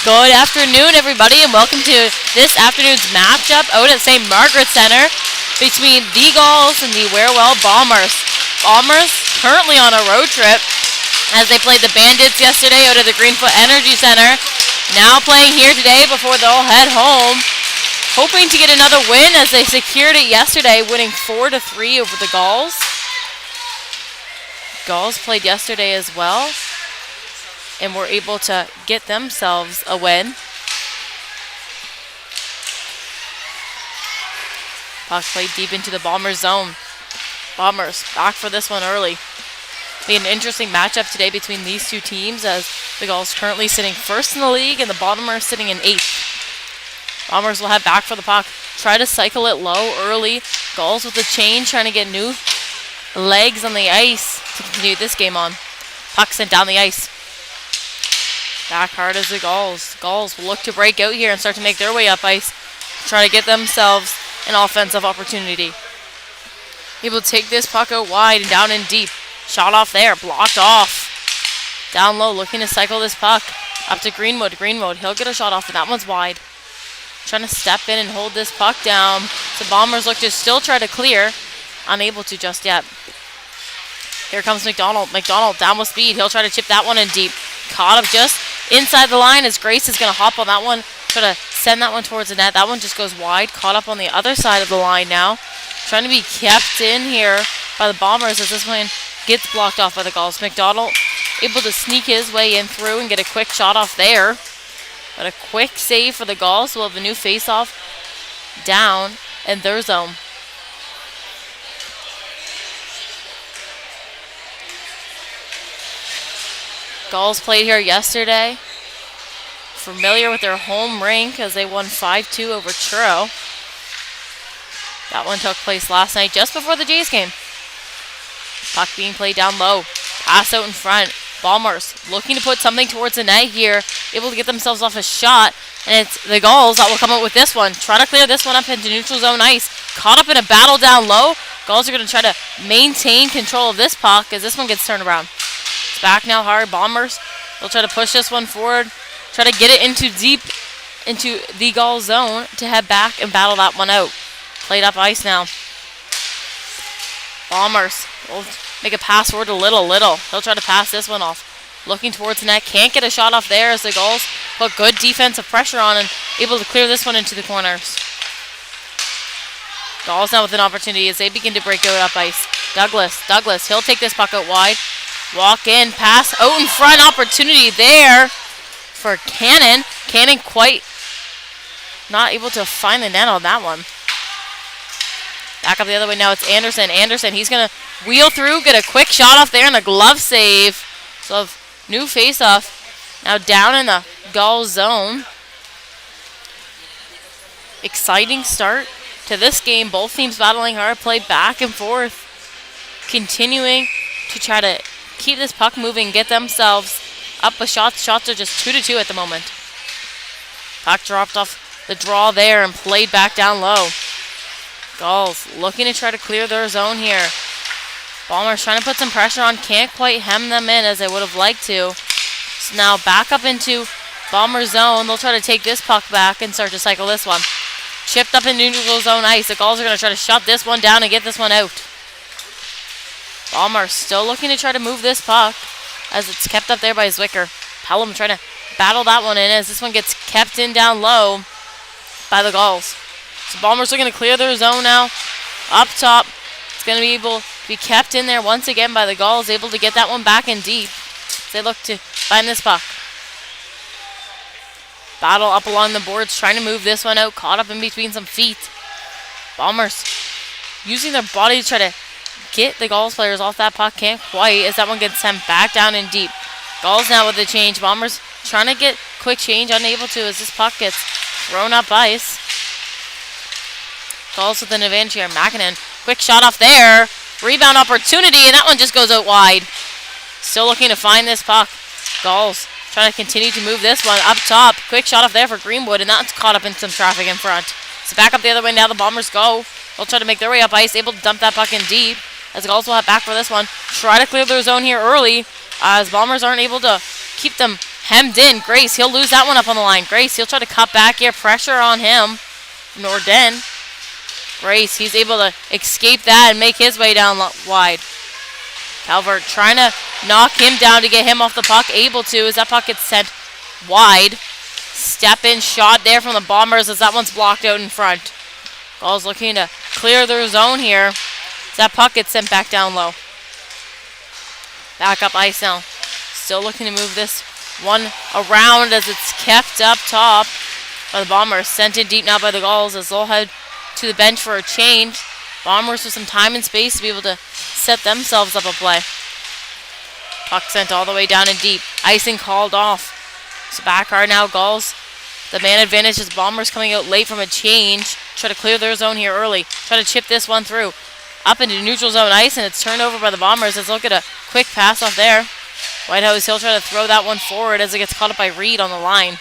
Good afternoon, everybody, and welcome to this afternoon's matchup out at St. Margaret Center between the Gulls and the WearWell Bombers. Bombers currently on a road trip as they played the Bandits yesterday out at the Greenfoot Energy Center. Now playing here today before they'll head home, hoping to get another win as they secured it yesterday, winning 4-3 over the Gulls. Gulls played yesterday as well and were able to get themselves a win. Puck played deep into the Bombers zone. Bombers back for this one early. Be an interesting matchup today between these two teams as the Gulls currently sitting first in the league and the Bombers sitting in 8th. Bombers will head back for the puck. Try to cycle it low early. Gulls with the change trying to get new legs on the ice to continue this game on. Puck sent down the ice. Back hard as the Gulls. Gulls will look to break out here and start to make their way up ice. Try to get themselves an offensive opportunity. Able to take this puck out wide and down and deep. Shot off there. Blocked off. Down low looking to cycle this puck. Up to Greenwood. Greenwood. He'll get a shot off and that one's wide. Trying to step in and hold this puck down. The Bombers look to still try to clear. Unable to just yet. Here comes McDonald. McDonald down with speed. He'll try to chip that one in deep. Caught up just inside the line as Grace is going to hop on that one. Try to send that one towards the net. That one just goes wide. Caught up on the other side of the line now. Trying to be kept in here by the Bombers as this one gets blocked off by the Gulls. McDonald able to sneak his way in through and get a quick shot off there. But a quick save for the Gulls. We'll have a new face-off down in their zone. Gulls played here yesterday. Familiar with their home rink as they won 5-2 over Truro. That one took place last night just before the Jays game. Puck being played down low. Pass out in front. Bombers looking to put something towards the net here. Able to get themselves off a shot. And it's the Gulls that will come out with this one. Try to clear this one up into neutral zone ice. Caught up in a battle down low. Gulls are going to try to maintain control of this puck as this one gets turned around. It's back now hard. Bombers will try to push this one forward. Try to get it into deep into the Gulls zone to head back and battle that one out. Played up ice now. Bombers will make a pass forward to Little. He'll try to pass this one off. Looking towards the net. Can't get a shot off there as the Gulls put good defensive pressure on and able to clear this one into the corners. Gulls now with an opportunity as they begin to break out up ice. Douglas. He'll take this puck out wide. Walk in. Pass out in front. Opportunity there for Cannon. Cannon quite not able to find the net on that one. Back up the other way now. It's Anderson. He's going to wheel through. Get a quick shot off there and a glove save. So new face-off now down in the Gulls zone. Exciting start to this game. Both teams battling hard. Play back and forth. Continuing to try to keep this puck moving. Get themselves up with shots. Shots are just 2-2 at the moment. Puck dropped off the draw there and played back down low. Gulls looking to try to clear their zone here. Bombers trying to put some pressure on. Can't quite hem them in as they would have liked to. So now back up into Bomber zone. They'll try to take this puck back and start to cycle this one. Chipped up in neutral zone ice. The Gulls are going to try to shut this one down and get this one out. Bombers still looking to try to move this puck as it's kept up there by Zwicker. Pelham trying to battle that one in as this one gets kept in down low by the Gulls. So Bombers are going to clear their zone now. Up top, it's going to be able to be kept in there once again by the Gulls. Able to get that one back in deep as they look to find this puck. Battle up along the boards, trying to move this one out. Caught up in between some feet. Bombers using their body to try to get the Gulls players off that puck. Can't quite as that one gets sent back down in deep. Gulls now with the change. Bombers trying to get quick change. Unable to as this puck gets thrown up ice. Gulls with an advantage here. Mackinnon. Quick shot off there. Rebound opportunity, and that one just goes out wide. Still looking to find this puck. Gulls trying to continue to move this one up top. Quick shot off there for Greenwood, and that's caught up in some traffic in front. So back up the other way now. The Bombers go. They'll try to make their way up ice. Able to dump that puck in deep. As the Gulls will have back for this one. Try to clear their zone here early. As Bombers aren't able to keep them hemmed in. Grace, he'll lose that one up on the line. Grace, he'll try to cut back here. Pressure on him. Norden. Grace, he's able to escape that and make his way down wide. Calvert trying to knock him down to get him off the puck. Able to as that puck gets sent wide. Step in shot there from the Bombers as that one's blocked out in front. Gulls looking to clear their zone here as that puck gets sent back down low. Back up ice now. Still looking to move this one around as it's kept up top by the Bombers. Sent in deep now by the Gulls as they'll head to the bench for a change. Bombers with some time and space to be able to set themselves up a play. Puck sent all the way down and deep. Icing called off. So back hard now, Gulls. The man advantage is Bombers coming out late from a change. Try to clear their zone here early. Try to chip this one through. Up into neutral zone ice, and it's turned over by the Bombers as they'll get a quick pass off there. Whitehouse, he'll try to throw that one forward as it gets caught up by Reed on the line.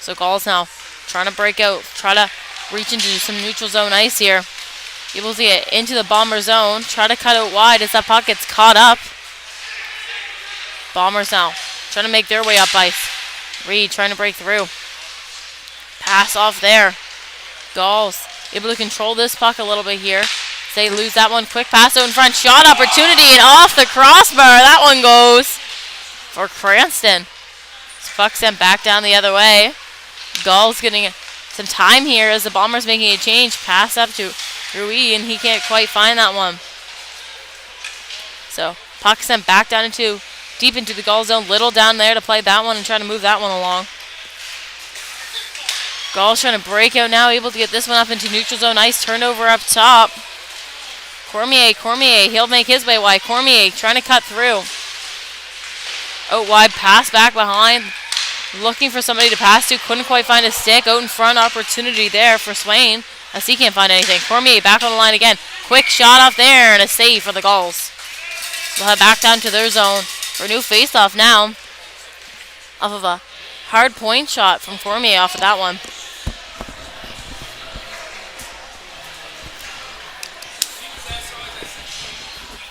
So Gulls now trying to break out. Try to reach into some neutral zone ice here. Able to get into the Bomber zone. Try to cut out wide as that puck gets caught up. Bombers now trying to make their way up ice. Reed trying to break through. Pass off there. Gulls able to control this puck a little bit here. They lose that one. Quick pass out in front. Shot opportunity and off the crossbar. That one goes for Cranston. This puck sent back down the other way. Gulls getting some time here as the Bombers making a change. Pass up to Rui, and he can't quite find that one. So puck sent back down into deep into the Gull zone. Little down there to play that one and try to move that one along. Gulls trying to break out now, able to get this one up into neutral zone ice. Turnover up top. Cormier, he'll make his way wide. Cormier trying to cut through. Out wide, pass back behind. Looking for somebody to pass to. Couldn't quite find a stick. Out in front, opportunity there for Swain as he can't find anything. Cormier back on the line again. Quick shot off there and a save for the Gulls. They'll head back down to their zone for a new faceoff now. Off of a hard point shot from Cormier off of that one.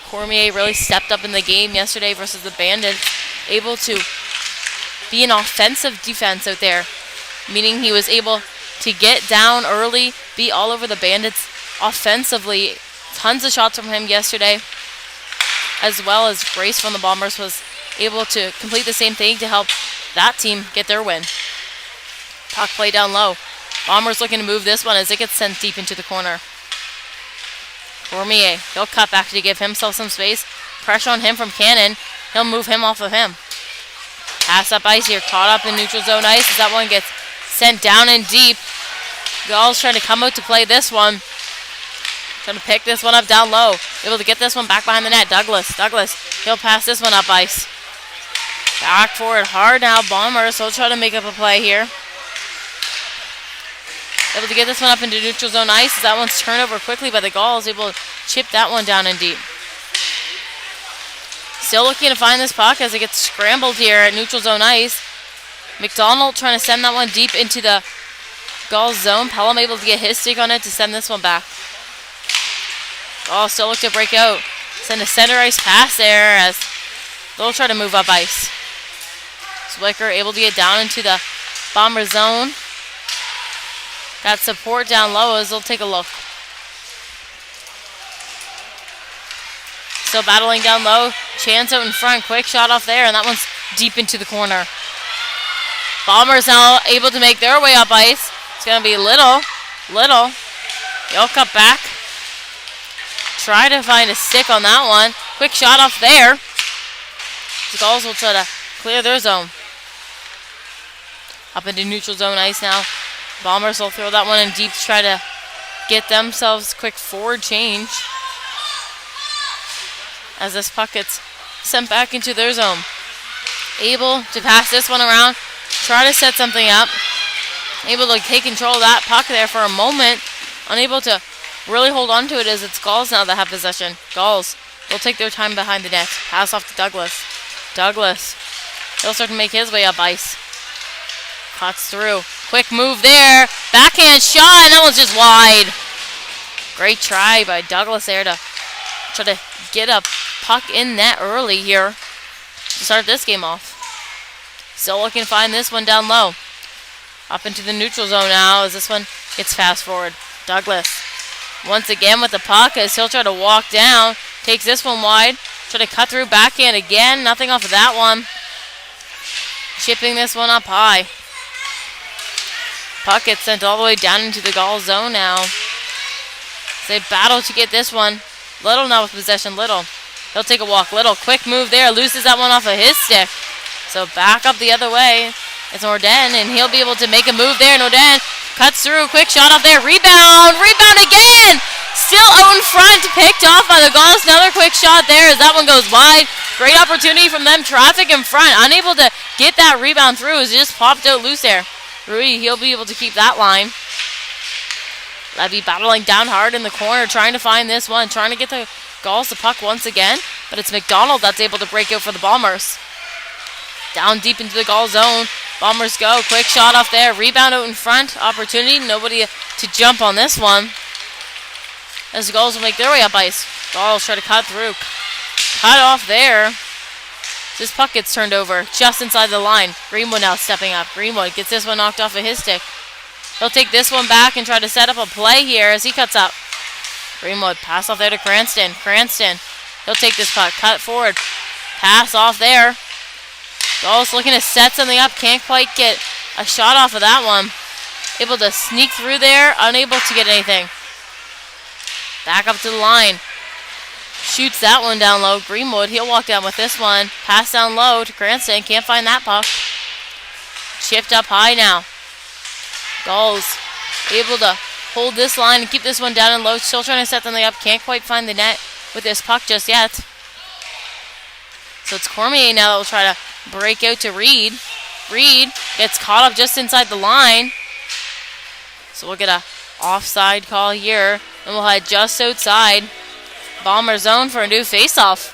Cormier really stepped up in the game yesterday versus the Bandits. Able to be an offensive defense out there. Meaning he was able to get down early, be all over the Bandits offensively. Tons of shots from him yesterday. As well as Grace from the Bombers was able to complete the same thing to help that team get their win. Puck play down low. Bombers looking to move this one as it gets sent deep into the corner. Cormier, he'll cut back to give himself some space. Pressure on him from Cannon. He'll move him off of him. Pass up ice here, caught up in neutral zone ice as that one gets sent down and deep. Gulls trying to come out to play this one. Trying to pick this one up down low. Able to get this one back behind the net. Douglas, he'll pass this one up ice. Back forward hard now, Bombers. He'll try to make up a play here. Able to get this one up into neutral zone ice as that one's turned over quickly by the Gulls. Able to chip that one down and deep. Still looking to find this puck as it gets scrambled here at neutral zone ice. McDonald trying to send that one deep into the Gulls zone. Pelham able to get his stick on it to send this one back. Gulls still look to break out. Send a center ice pass there as they'll try to move up ice. Zwicker able to get down into the Bomber zone. Got support down low as they'll take a look. Still battling down low. Chance out in front. Quick shot off there, and that one's deep into the corner. Bombers now able to make their way up ice. It's going to be Little. They'll cut back. Try to find a stick on that one. Quick shot off there. The Gulls will try to clear their zone. Up into neutral zone ice now. Bombers will throw that one in deep to try to get themselves quick forward change. As this puck gets sent back into their zone. Able to pass this one around. Try to set something up. Able to take control of that puck there for a moment. Unable to really hold on to it as it's Gulls now that have possession. Gulls will take their time behind the net. Pass off to Douglas. He'll start to make his way up ice. Cuts through. Quick move there. Backhand shot, and that one's just wide. Great try by Douglas there to try to get a puck in net early here to start this game off. Still looking to find this one down low. Up into the neutral zone now as this one gets fast forward. Douglas once again with the puck as he'll try to walk down. Takes this one wide. Try to cut through backhand again. Nothing off of that one. Chipping this one up high. Puck gets sent all the way down into the Gulls zone now. They battle to get this one. Little now with possession. Little. He'll take a walk. Little. Quick move there. Loses that one off of his stick. So back up the other way. It's Norden, and he'll be able to make a move there. Norden cuts through. Quick shot off there. Rebound. Rebound again. Still out in front. Picked off by the Gulls. Another quick shot there as that one goes wide. Great opportunity from them. Traffic in front. Unable to get that rebound through as it just popped out loose there. Rui, he'll be able to keep that line. Levy battling down hard in the corner, trying to find this one, trying to get the Gulls the puck once again, but it's McDonald that's able to break out for the Bombers. Down deep into the Gulls zone, Bombers go, quick shot off there, rebound out in front, opportunity, nobody to jump on this one. As the Gulls will make their way up ice. Gulls try to cut through, cut off there. This puck gets turned over just inside the line. Greenwood now stepping up. Greenwood gets this one knocked off of his stick. He'll take this one back and try to set up a play here as he cuts up. Greenwood pass off there to Cranston. Cranston, he'll take this puck, cut forward. Pass off there. Gulls looking to set something up. Can't quite get a shot off of that one. Able to sneak through there. Unable to get anything. Back up to the line. Shoots that one down low. Greenwood, he'll walk down with this one. Pass down low to Cranston. Can't find that puck. Chipped up high now. Gulls able to hold this line and keep this one down and low. Still trying to set something up. Can't quite find the net with this puck just yet. So it's Cormier now that will try to break out to Reed. Reed gets caught up just inside the line. So we'll get a offside call here. And we'll head just outside Bomber zone for a new faceoff.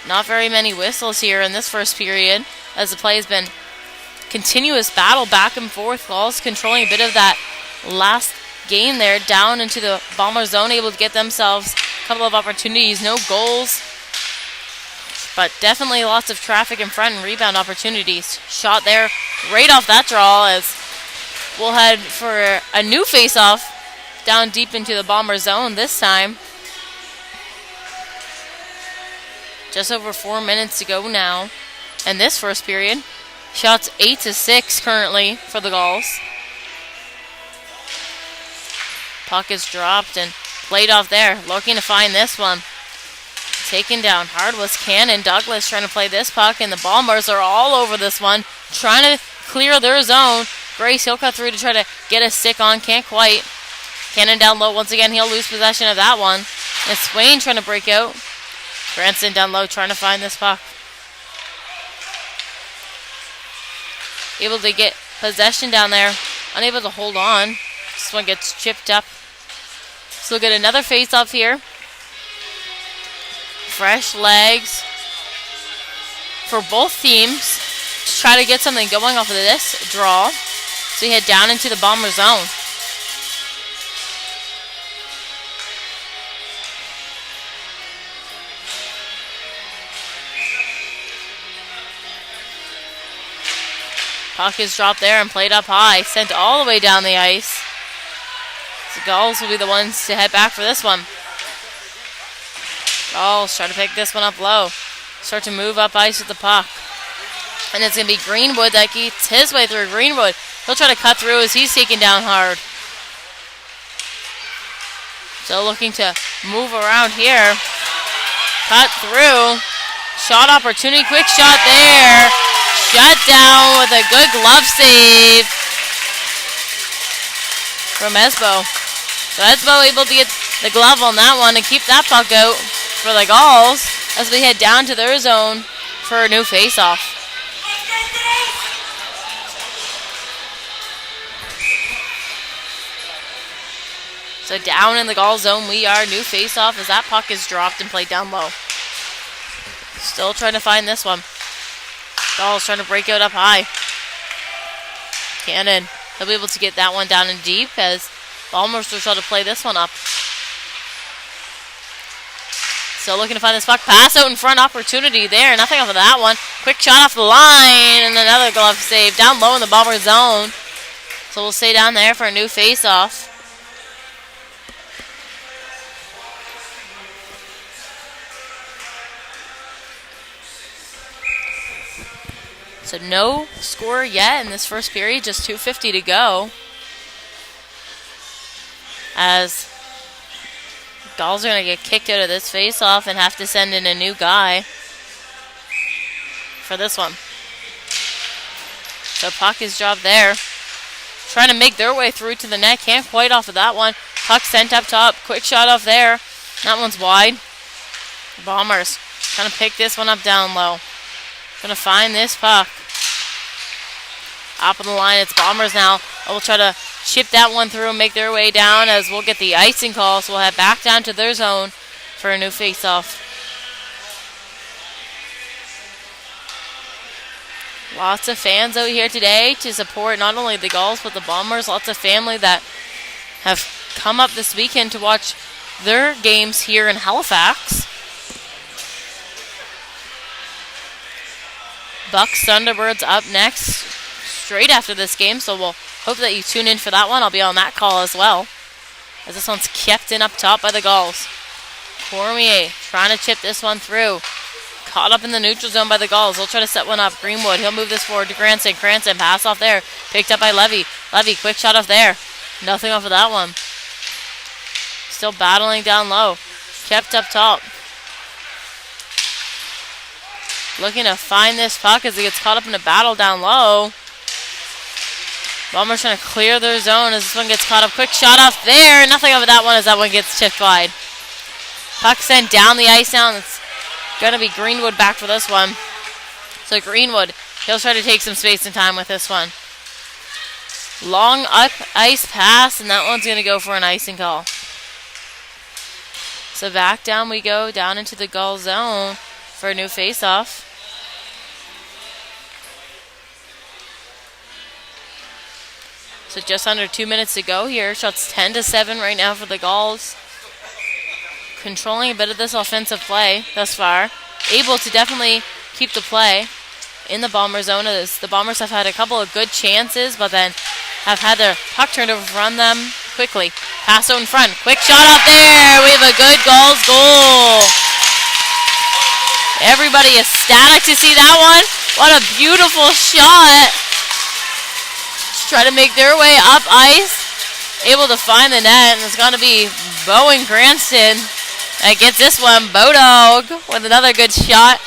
Not very many whistles here in this first period as the play has been continuous battle back and forth. Gulls controlling a bit of that last game there down into the Bomber zone, able to get themselves a couple of opportunities. No goals, but definitely lots of traffic in front and rebound opportunities. Shot there right off that draw as we'll head for a new face-off down deep into the Bomber zone this time. Just over 4 minutes to go now in this first period. Shots 8-6 currently for the Gulls. Puck is dropped and played off there. Looking to find this one. Taken down hard was Cannon. Douglas trying to play this puck, and the Bombers are all over this one, trying to clear their zone. Grace, he'll cut through to try to get a stick on. Can't quite. Cannon down low. Once again, he'll lose possession of that one. And Swain trying to break out. Branson down low trying to find this puck. Able to get possession down there. Unable to hold on. This one gets chipped up. So we'll get another face-off here. Fresh legs for both teams to try to get something going off of this draw. So we head down into the Bomber zone. Puck is dropped there and played up high. Sent all the way down the ice. The Gulls will be the ones to head back for this one. Gulls try to pick this one up low. Start to move up ice with the puck. And it's going to be Greenwood that gets his way through. Greenwood, he'll try to cut through as he's taken down hard. Still looking to move around here. Cut through. Shot opportunity. Quick shot there. Shut down with a good glove save from Esbo. So Esbo able to get the glove on that one and keep that puck out for the Gulls as we head down to their zone for a new face-off. So down in the Gulls zone we are. New face-off as that puck is dropped and played down low. Still trying to find this one. Gulls trying to break out up high. Cannon, he'll be able to get that one down and deep as Bombers will try to play this one up. Still looking to find this puck. Pass out in front. Opportunity there. Nothing off of that one. Quick shot off the line. And another glove save. Down low in the Bomber zone. So we'll stay down there for a new face-off. So no score yet in this first period. Just 2:50 to go. As Gulls are going to get kicked out of this face-off and have to send in a new guy for this one. So puck is dropped there. Trying to make their way through to the net. Can't quite off of that one. Puck sent up top. Quick shot off there. That one's wide. Bombers trying to pick this one up down low. Going to find this puck. Up on the line, it's Bombers now. We'll try to chip that one through and make their way down as we'll get the icing call. So we'll head back down to their zone for a new face-off. Lots of fans out here today to support not only the Gulls but the Bombers. Lots of family that have come up this weekend to watch their games here in Halifax. Bucks Thunderbirds up next straight after this game, so we'll hope that you tune in for that one. I'll be on that call as well, as this one's kept in up top by the Gulls. Cormier trying to chip this one through. Caught up in the neutral zone by the Gulls. They'll try to set one up. Greenwood, he'll move this forward to Cranston. Cranston, pass off there. Picked up by Levy. Levy, quick shot off there. Nothing off of that one. Still battling down low. Kept up top. Looking to find this puck as he gets caught up in a battle down low. Bombers trying to clear their zone as this one gets caught up. Quick shot off there. Nothing over that one as that one gets chipped wide. Puck sent down the ice now. It's going to be Greenwood back for this one. So Greenwood, he'll try to take some space and time with this one. Long up ice pass, and that one's going to go for an icing call. So back down we go, down into the Gull zone for a new face-off. So just under 2 minutes to go here. Shots 10-7 right now for the Gulls. Controlling a bit of this offensive play thus far. Able to definitely keep the play in the Bomber zone. As the Bombers have had a couple of good chances, but then have had their puck turned over from them quickly. Pass out in front. Quick shot up there. We have a good Gulls goal. Everybody ecstatic to see that one. What a beautiful shot. Try to make their way up ice. Able to find the net, and it's going to be Bowen Cranston that gets this one. Bodog with another good shot.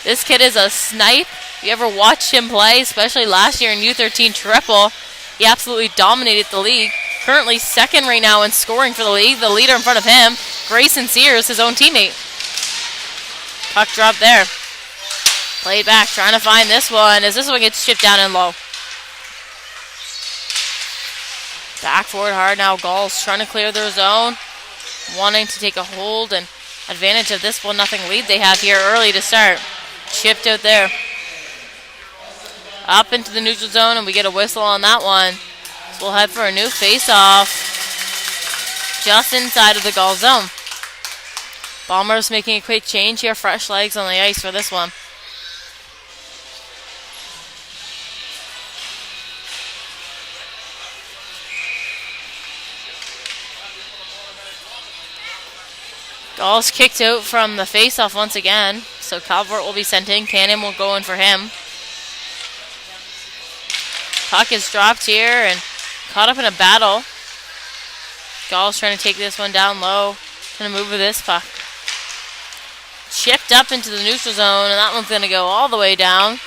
This kid is a snipe. If you ever watched him play, especially last year in U13 triple, he absolutely dominated the league. Currently second right now in scoring for the league. The leader in front of him, Grayson Sears, his own teammate. Puck drop there. Played back, trying to find this one as this one gets chipped down and low. Back forward hard now. Gulls trying to clear their zone. Wanting to take a hold and advantage of this 1-0 lead they have here early to start. Chipped out there. Up into the neutral zone, and we get a whistle on that one. So we'll head for a new face-off just inside of the Gull zone. Bombers making a quick change here. Fresh legs on the ice for this one. Gulls kicked out from the face-off once again. So Calvert will be sent in. Cannon will go in for him. Puck is dropped here and caught up in a battle. Gulls trying to take this one down low. Going to move with this puck. Chipped up into the neutral zone, and that one's going to go all the way down.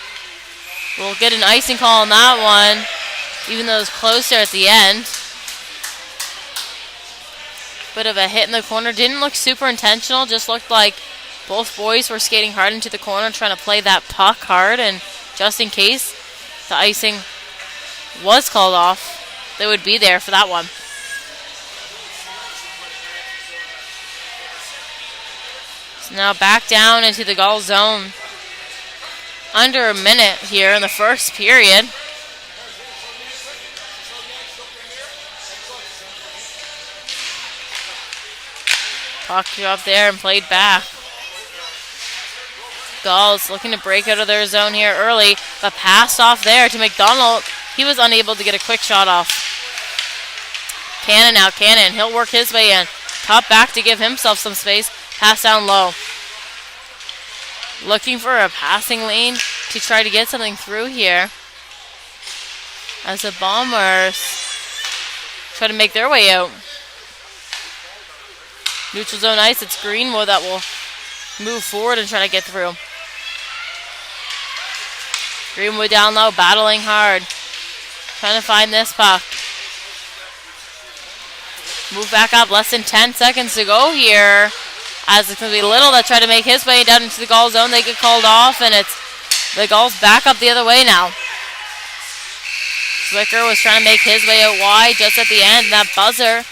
We'll get an icing call on that one, even though it was closer at the end. Bit of a hit in the corner. Didn't look super intentional. Just looked like both boys were skating hard into the corner, trying to play that puck hard. And just in case the icing was called off, they would be there for that one. So now back down into the Gull zone. Under a minute here in the first period. Puck up there and played back. Gulls looking to break out of their zone here early, but passed off there to McDonald. He was unable to get a quick shot off. Cannon now, Cannon. He'll work his way in. Cut back to give himself some space. Pass down low. Looking for a passing lane to try to get something through here. As the Bombers try to make their way out. Neutral zone ice. It's Greenwood that will move forward and try to get through. Greenwood down low, battling hard. Trying to find this puck. Move back up, less than 10 seconds to go here. As it's going to be Little that tried to make his way down into the Gull zone. They get called off, and it's the Gulls back up the other way now. Zwicker was trying to make his way out wide just at the end. That buzzer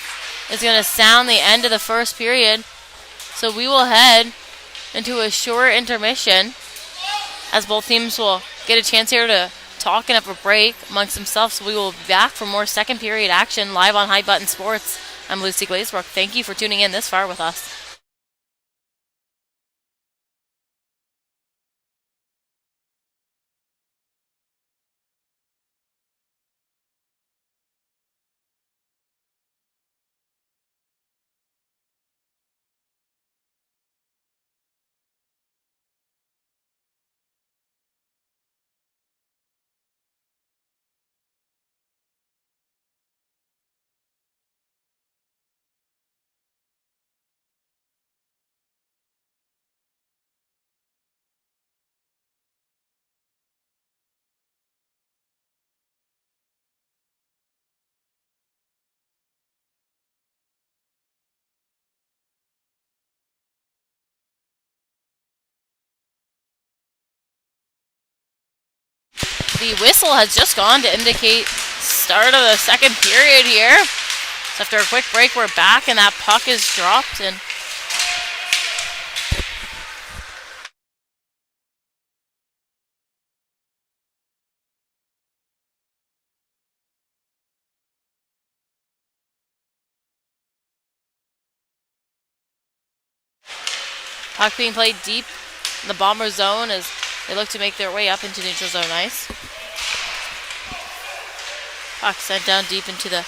is going to sound the end of the first period. So we will head into a short intermission as both teams will get a chance here to talk and have a break amongst themselves. So we will be back for more second period action live on High Button Sports. I'm Lucy Glazebrook. Thank you for tuning in this far with us. The whistle has just gone to indicate start of the second period here. So after a quick break, we're back, and that puck is dropped. And puck being played deep in the Bomber zone as they look to make their way up into neutral zone ice. Puck sent down deep into the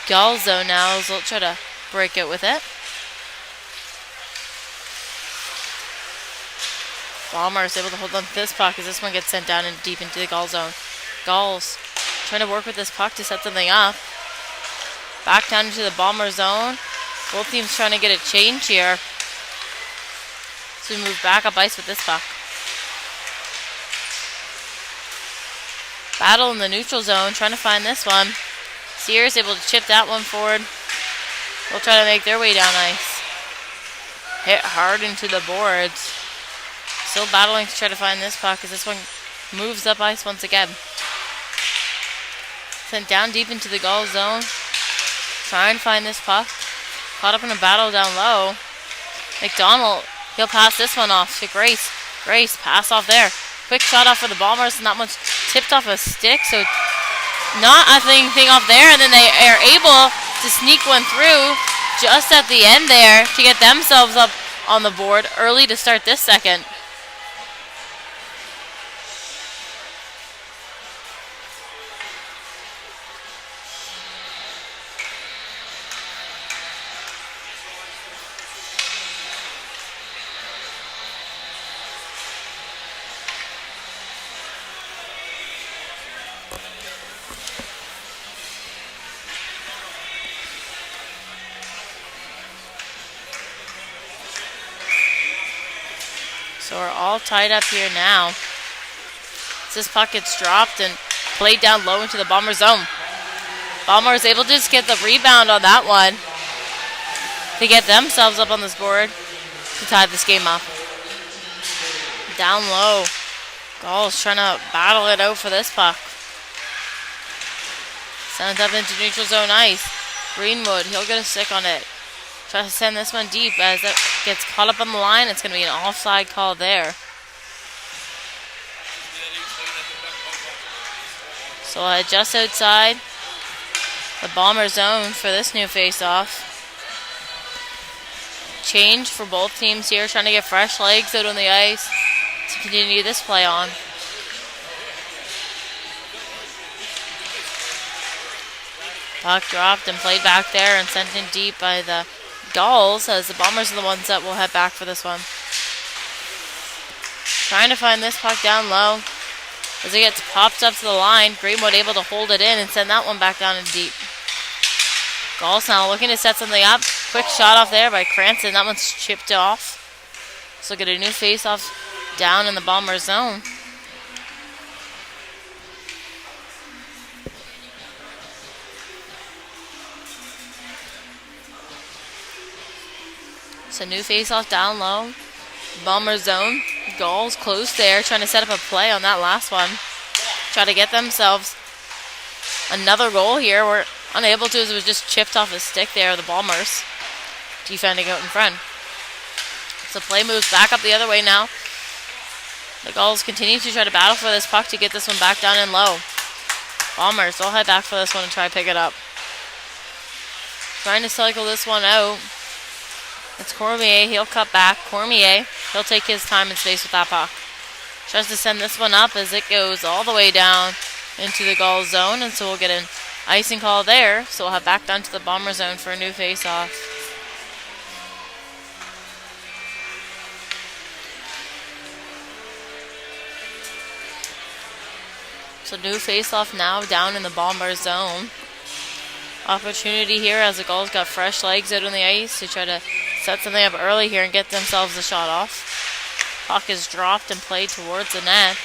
Gull zone now as they'll try to break it with it. Bombers able to hold on to this puck as this one gets sent down and deep into the Gull zone. Gulls trying to work with this puck to set something up. Back down into the Bomber zone. Both teams trying to get a change here. So we move back up ice with this puck. Battle in the neutral zone, trying to find this one. Sears able to chip that one forward. They'll try to make their way down ice. Hit hard into the boards. Still battling to try to find this puck as this one moves up ice once again. Sent down deep into the Gull zone. Trying to find this puck. Caught up in a battle down low. McDonald, he'll pass this one off to Grace. Grace, pass off there. Quick shot off for the Bombers, and that one's tipped off a stick, so not a thing off there, and then they are able to sneak one through just at the end there to get themselves up on the board early to start this second. So we're all tied up here now. As this puck gets dropped and played down low into the Bomber zone. Bombers able to just get the rebound on that one to get themselves up on this board to tie this game up. Down low. Gulls trying to battle it out for this puck. Sent up into neutral zone ice. Greenwood, he'll get a stick on it. Try to send this one deep as it gets caught up on the line. It's going to be an offside call there. So just outside the Bomber zone for this new face-off. change for both teams here, trying to get fresh legs out on the ice to continue this play on. Puck dropped and played back there and sent in deep by the Gulls, as the Bombers are the ones that will head back for this one. Trying to find this puck down low. As it gets popped up to the line, Greenwood able to hold it in and send that one back down in deep. Gulls now looking to set something up. Quick shot off there by Cranston. That one's chipped off. So get a new face-off down in the Bomber zone. So new face-off down low. Bomber zone. Gulls close there, trying to set up a play on that last one. Try to get themselves another goal here. We're unable to, as it was just chipped off his stick there, the Bombers defending out in front. So play moves back up the other way now. The Gulls continue to try to battle for this puck to get this one back down in low. Bombers, they'll head back for this one and try to pick it up. Trying to cycle this one out. It's Cormier, he'll cut back. Cormier, he'll take his time and space with that puck. Tries to send this one up as it goes all the way down into the Gulls zone, and so we'll get an icing call there. So we'll have back down to the Bomber zone for a new face-off. So new face-off now down in the Bomber zone. Opportunity here as the Gulls got fresh legs out on the ice to try to set something up early here and get themselves a shot off. Puck is dropped and played towards the net.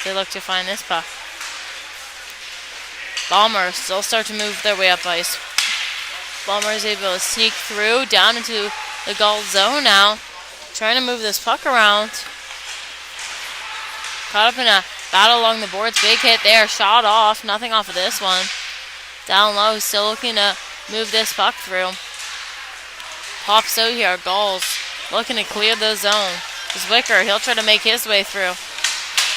They look to find this puck. Bombers still start to move their way up ice. Bombers able to sneak through down into the Gulls zone now. Trying to move this puck around. Caught up in a battle along the boards. Big hit there. Shot off. Nothing off of this one. Down low, still looking to move this puck through. Pops out here, Gulls looking to clear the zone. Zwicker, he'll try to make his way through.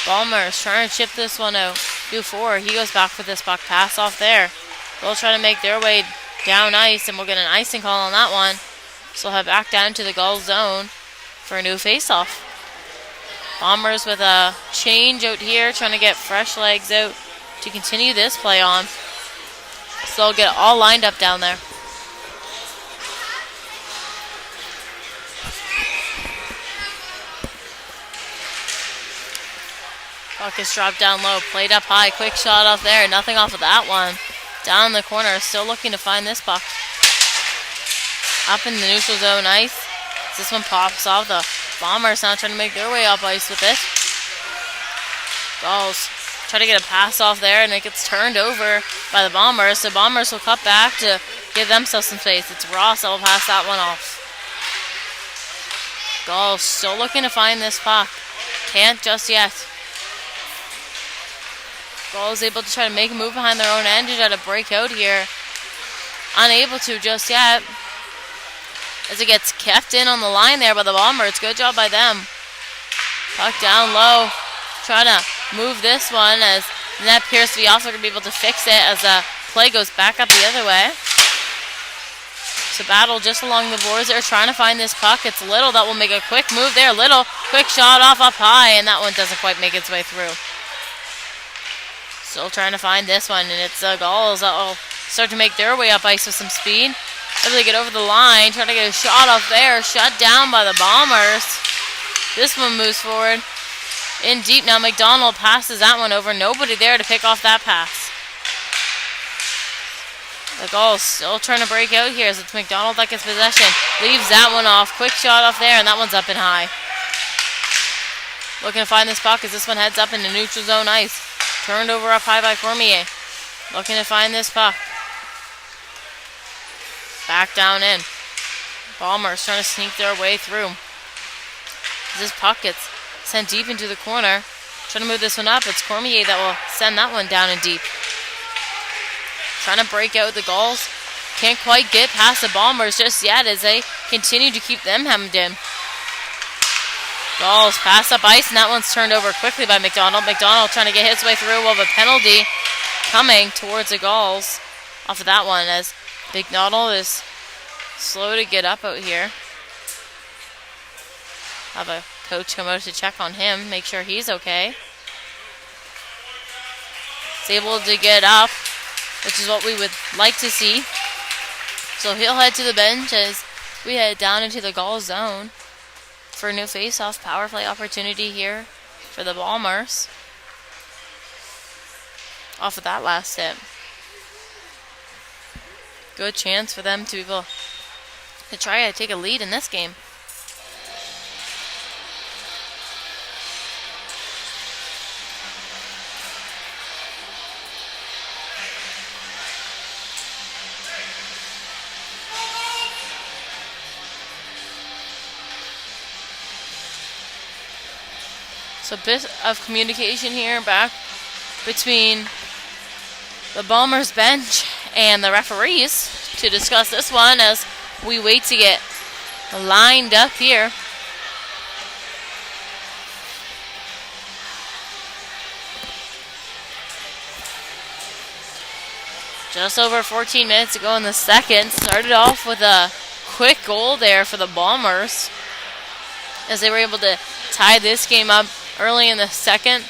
Bombers trying to chip this one out. Dufour, he goes back for this puck. Pass off there. They'll try to make their way down ice, and we'll get an icing call on that one. So we'll head back down to the Gulls zone for a new face-off. Bombers with a change out here, trying to get fresh legs out to continue this play on. So they'll get all lined up down there. Puck is dropped down low, played up high, quick shot off there, nothing off of that one. Down in the corner, still looking to find this puck. Up in the neutral zone ice. This one pops off. The Bombers now trying to make their way up ice with it. Gulls try to get a pass off there, and it gets turned over by the Bombers. The Bombers will cut back to give themselves some space. It's Ross that will pass that one off. Gulls still looking to find this puck. Can't just yet. Gulls able to try to make a move behind their own end to try to break out here. Unable to just yet. As it gets kept in on the line there by the Bombers. Good job by them. Puck down low. Trying to move this one as that appears to be also going to be able to fix it as the play goes back up the other way. So battle just along the boards there, trying to find this puck. It's Little that will make a quick move there. Little, quick shot off up high, and that one doesn't quite make its way through. Still trying to find this one, and it's Gulls that will start to make their way up ice with some speed. Able to get over the line, trying to get a shot off there. Shut down by the Bombers. This one moves forward. In deep now, McDonald passes that one over. Nobody there to pick off that pass. The Gulls still trying to break out here as it's McDonald that gets possession. Leaves that one off. Quick shot off there, and that one's up and high. Looking to find this puck as this one heads up into neutral zone ice. Turned over up high by Cormier. Looking to find this puck. Back down in. Bombers trying to sneak their way through. This puck gets sent deep into the corner. Trying to move this one up. It's Cormier that will send that one down and deep. Trying to break out the Gulls. Can't quite get past the Bombers just yet as they continue to keep them hemmed in. Gulls pass up ice, and that one's turned over quickly by McDonald. McDonald trying to get his way through. We'll have a penalty coming towards the Gulls off of that one as McDonald is slow to get up out here. Have a coach come out to check on him, make sure he's okay. He's able to get up, which is what we would like to see. So he'll head to the bench as we head down into the Gulls zone for a new face-off power play opportunity here for the Bombers. Off of that last hit. Good chance for them to be able to try to take a lead in this game. So a bit of communication here back between the Bombers bench and the referees to discuss this one as we wait to get lined up here. Just over 14 minutes to go in the second. Started off with a quick goal there for the Bombers as they were able to tie this game up early in the second.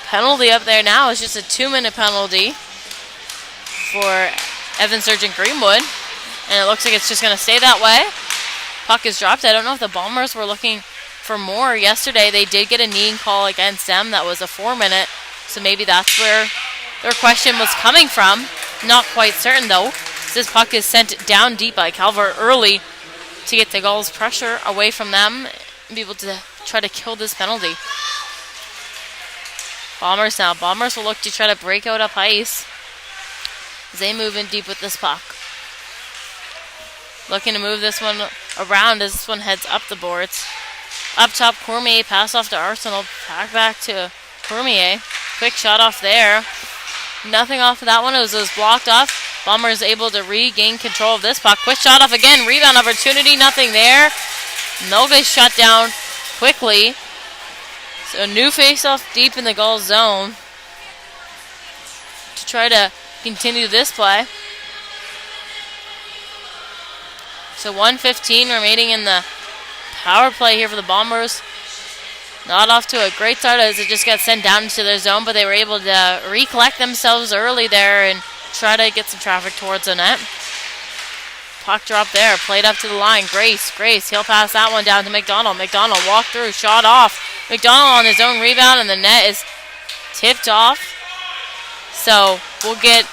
Penalty up there now is just a 2-minute penalty for Evan Surgeon Greenwood. And it looks like it's just going to stay that way. Puck is dropped. I don't know if the Bombers were looking for more yesterday. They did get a knee call against them. That was a 4-minute. So maybe that's where their question was coming from. Not quite certain though. This puck is sent down deep by Calvert early to get the Gulls pressure away from them and be able to try to kill this penalty. Bombers now. Bombers will look to try to break out up ice as they move in deep with this puck. Looking to move this one around as this one heads up the boards. Up top, Cormier, pass off to Arsenal. Back to Cormier. Quick shot off there. Nothing off of that one. It was blocked off. Bombers able to regain control of this puck. Quick shot off again. Rebound opportunity. Nothing there. Nova shut down quickly. So new face-off deep in the Gulls zone to try to continue this play. So 1:15 remaining in the power play here for the Bombers. Not off to a great start as it just got sent down into their zone, but they were able to recollect themselves early there and try to get some traffic towards the net. Puck drop there, played up to the line. Grace, he'll pass that one down to McDonald. McDonald walk through, shot off. McDonald on his own rebound, and the net is tipped off. So we'll get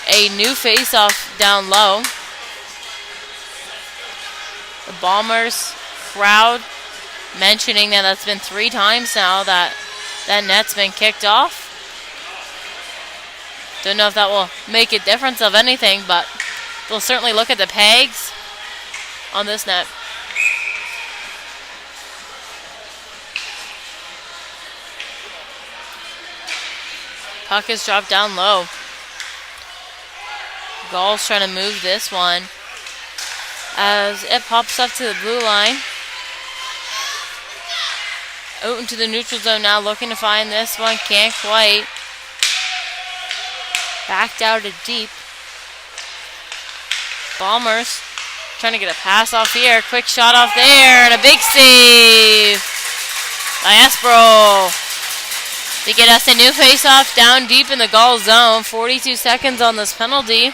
a new face-off down low. The Bombers crowd mentioning that that's been 3 times now that net's been kicked off. Don't know if that will make a difference of anything, but they'll certainly look at the pegs on this net. Puck is dropped down low. Gulls trying to move this one as it pops up to the blue line. Out into the neutral zone now, looking to find this one. Can't quite. Backed out to deep. Bombers trying to get a pass off here. Quick shot off there, and a big save by Espero to get us a new face-off down deep in the Gulls zone. 42 seconds on this penalty.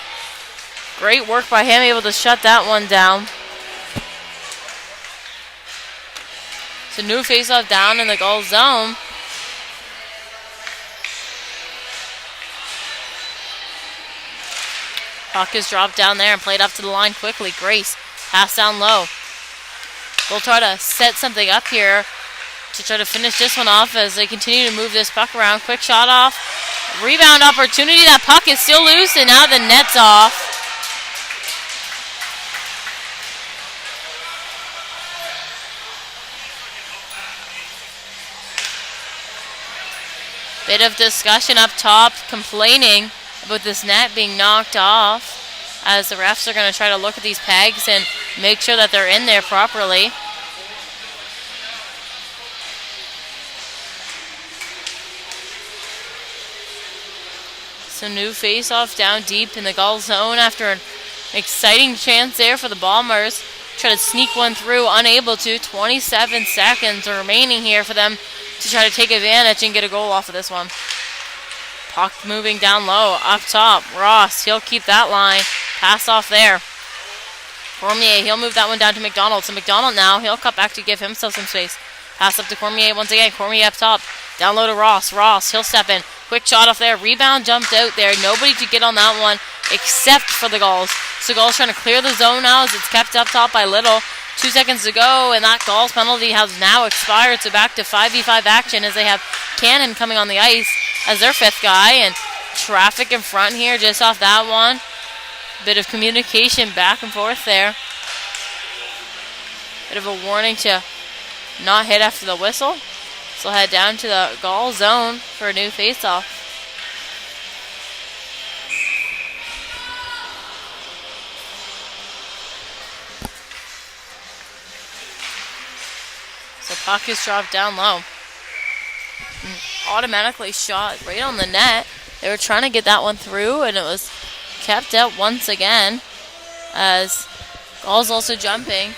Great work by him, able to shut that one down. So new face-off down in the Gulls zone. Puck is dropped down there and played up to the line quickly. Grace, pass down low. They'll try to set something up here to try to finish this one off as they continue to move this puck around. Quick shot off. Rebound opportunity. That puck is still loose, and now the net's off. Bit of discussion up top, complaining about this net being knocked off as the refs are going to try to look at these pegs and make sure that they're in there properly. So new face-off down deep in the Gulls zone after Exciting chance there for the Bombers. Try to sneak one through, unable to. 27 seconds remaining here for them to try to take advantage and get a goal off of this one. Puck moving down low, up top. Ross, he'll keep that line. Pass off there. Cormier, he'll move that one down to McDonald. So McDonald now, he'll cut back to give himself some space. Pass up to Cormier once again. Cormier up top. Down low to Ross. Ross, he'll step in. Quick shot off there. Rebound jumped out there. Nobody to get on that one except for the Gulls. So Gulls trying to clear the zone now as it's kept up top by Little. 2 seconds to go, and that Gulls penalty has now expired. So back to 5v5 action as they have Cannon coming on the ice as their 5th guy. And traffic in front here just off that one. Bit of communication back and forth there. Bit of a warning to not hit after the whistle. So head down to the Gulls zone for a new faceoff. So puck is dropped down low. And automatically shot right on the net. They were trying to get that one through, and it was kept out once again as Gulls also jumping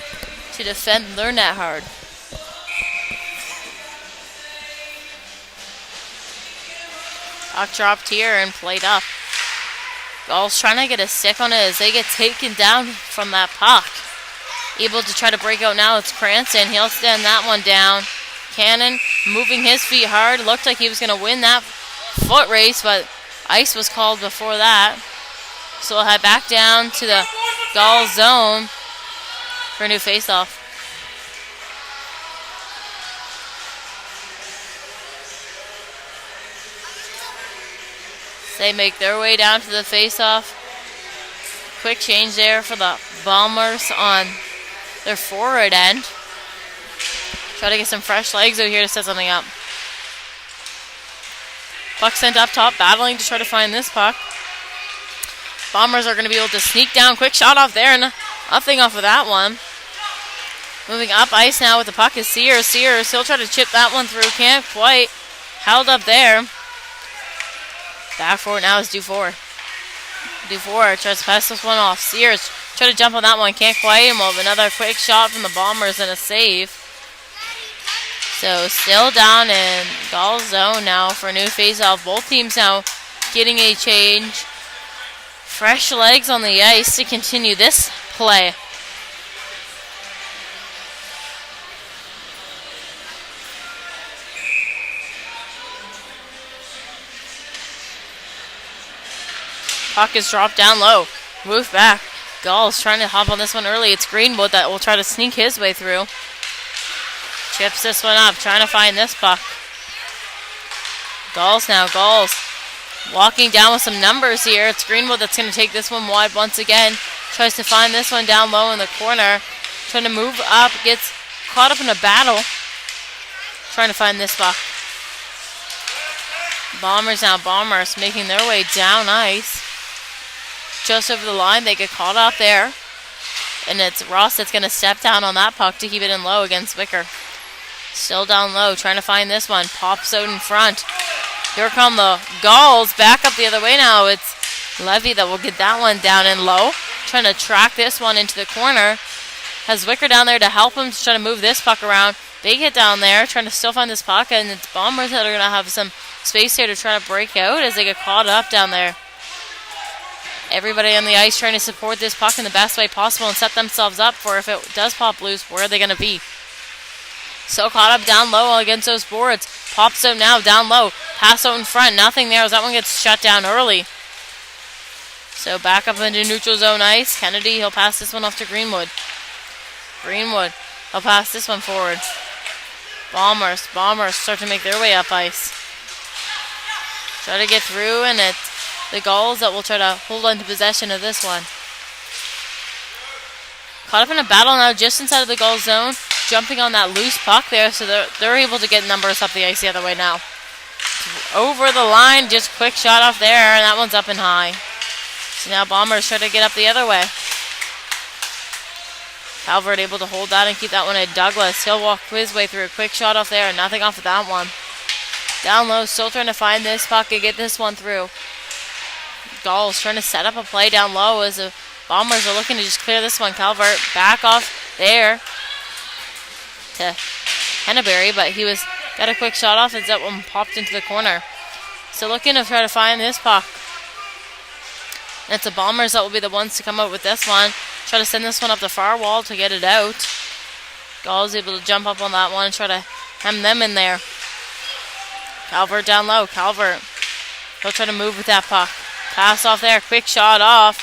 to defend their net hard. Puck dropped here and played up. Gulls trying to get a stick on it as they get taken down from that puck. Able to try to break out now. It's Cranston. He'll stand that one down. Cannon moving his feet hard. Looked like he was going to win that foot race, but ice was called before that. So we'll head back down to the Gulls zone for a new faceoff. They make their way down to the faceoff. Quick change there for the Bombers on their forward end. Try to get some fresh legs out here to set something up. Puck sent up top, battling to try to find this puck. Bombers are going to be able to sneak down. Quick shot off there, and nothing off of that one. Moving up ice now with the puck is Sears. Sears, he'll try to chip that one through. Can't quite. Held up there. Back forward now is Dufour. Dufour tries to pass this one off. Sears try to jump on that one. Can't quite. And we'll have another quick shot from the Bombers and a save. So still down in Gulls zone now for a new faceoff. Both teams now getting a change. Fresh legs on the ice to continue this play. Puck is dropped down low. Move back. Gulls trying to hop on this one early. It's Greenwood that will try to sneak his way through. Chips this one up. Trying to find this puck. Gulls now. Gulls walking down with some numbers here. It's Greenwood that's going to take this one wide once again. Tries to find this one down low in the corner. Trying to move up. Gets caught up in a battle. Trying to find this puck. Bombers now. Bombers making their way down ice. Just over the line, they get caught out there. And it's Ross that's going to step down on that puck to keep it in low against Wicker. Still down low, trying to find this one. Pops out in front. Here come the Gulls. Back up the other way now. It's Levy that will get that one down in low. Trying to track this one into the corner. Has Wicker down there to help him to try to move this puck around. They get down there, trying to still find this puck. And it's Bombers that are going to have some space here to try to break out as they get caught up down there. Everybody on the ice trying to support this puck in the best way possible and set themselves up for if it does pop loose, where are they going to be? So caught up down low against those boards. Pops out now, down low. Pass out in front, nothing there as that one gets shut down early. So back up into neutral zone ice. Kennedy, he'll pass this one off to Greenwood. Greenwood, he'll pass this one forward. Bombers start to make their way up ice. Try to get through, and it's the Gulls that will try to hold on to possession of this one. Caught up in a battle now just inside of the Gulls zone. Jumping on that loose puck there, so they're able to get numbers up the ice the other way now. Over the line, just quick shot off there, and that one's up and high. So now Bombers try to get up the other way. Calvert able to hold that and keep that one at Douglas. He'll walk his way through. A quick shot off there, nothing off of that one. Down low, still trying to find this puck and get this one through. Gulls trying to set up a play down low as Bombers are looking to just clear this one. Calvert back off there to Henneberry, but he got a quick shot off as that one popped into the corner. So looking to try to find this puck. And it's the Bombers that will be the ones to come out with this one. Try to send this one up the far wall to get it out. Gulls able to jump up on that one and try to hem them in there. Calvert down low. Calvert. He'll try to move with that puck. Pass off there. Quick shot off.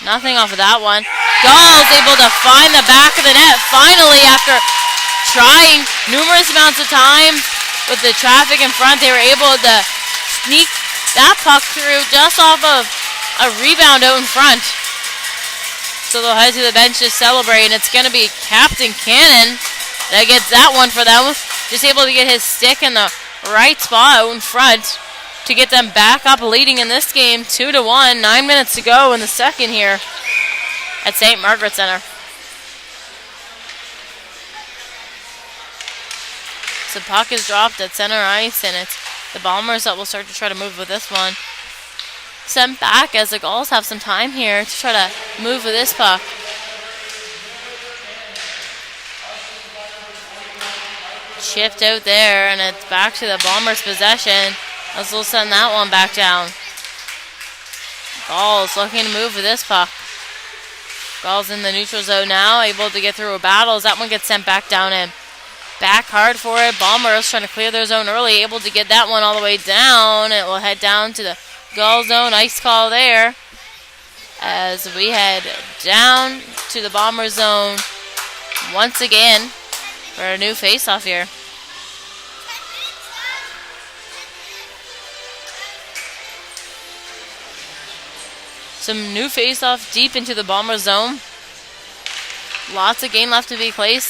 Nothing off of that one. Gulls able to find the back of the net. Finally, after trying numerous amounts of time with the traffic in front, they were able to sneak that puck through just off of a rebound out in front. So they'll head to the bench to celebrate, and it's going to be Captain Cannon that gets that one for them. Just able to get his stick in the right spot out in front to get them back up leading in this game 2-1. 9 minutes to go in the second here at St. Margaret Center. So puck is dropped at center ice, and it's the Bombers that will start to try to move with this one. Sent back as the Gulls have some time here to try to move with this puck. Chipped out there, and it's back to the Bombers' possession as they'll send that one back down. Gulls looking to move with this puck. Gulls in the neutral zone now, able to get through a battle as that one gets sent back down in. Back hard for it. Bombers trying to clear their zone early, able to get that one all the way down. It will head down to the Gull zone. Ice call there as we head down to the Bomber zone once again for a new face-off here. Some new face-off deep into the Bomber zone. Lots of game left to be played.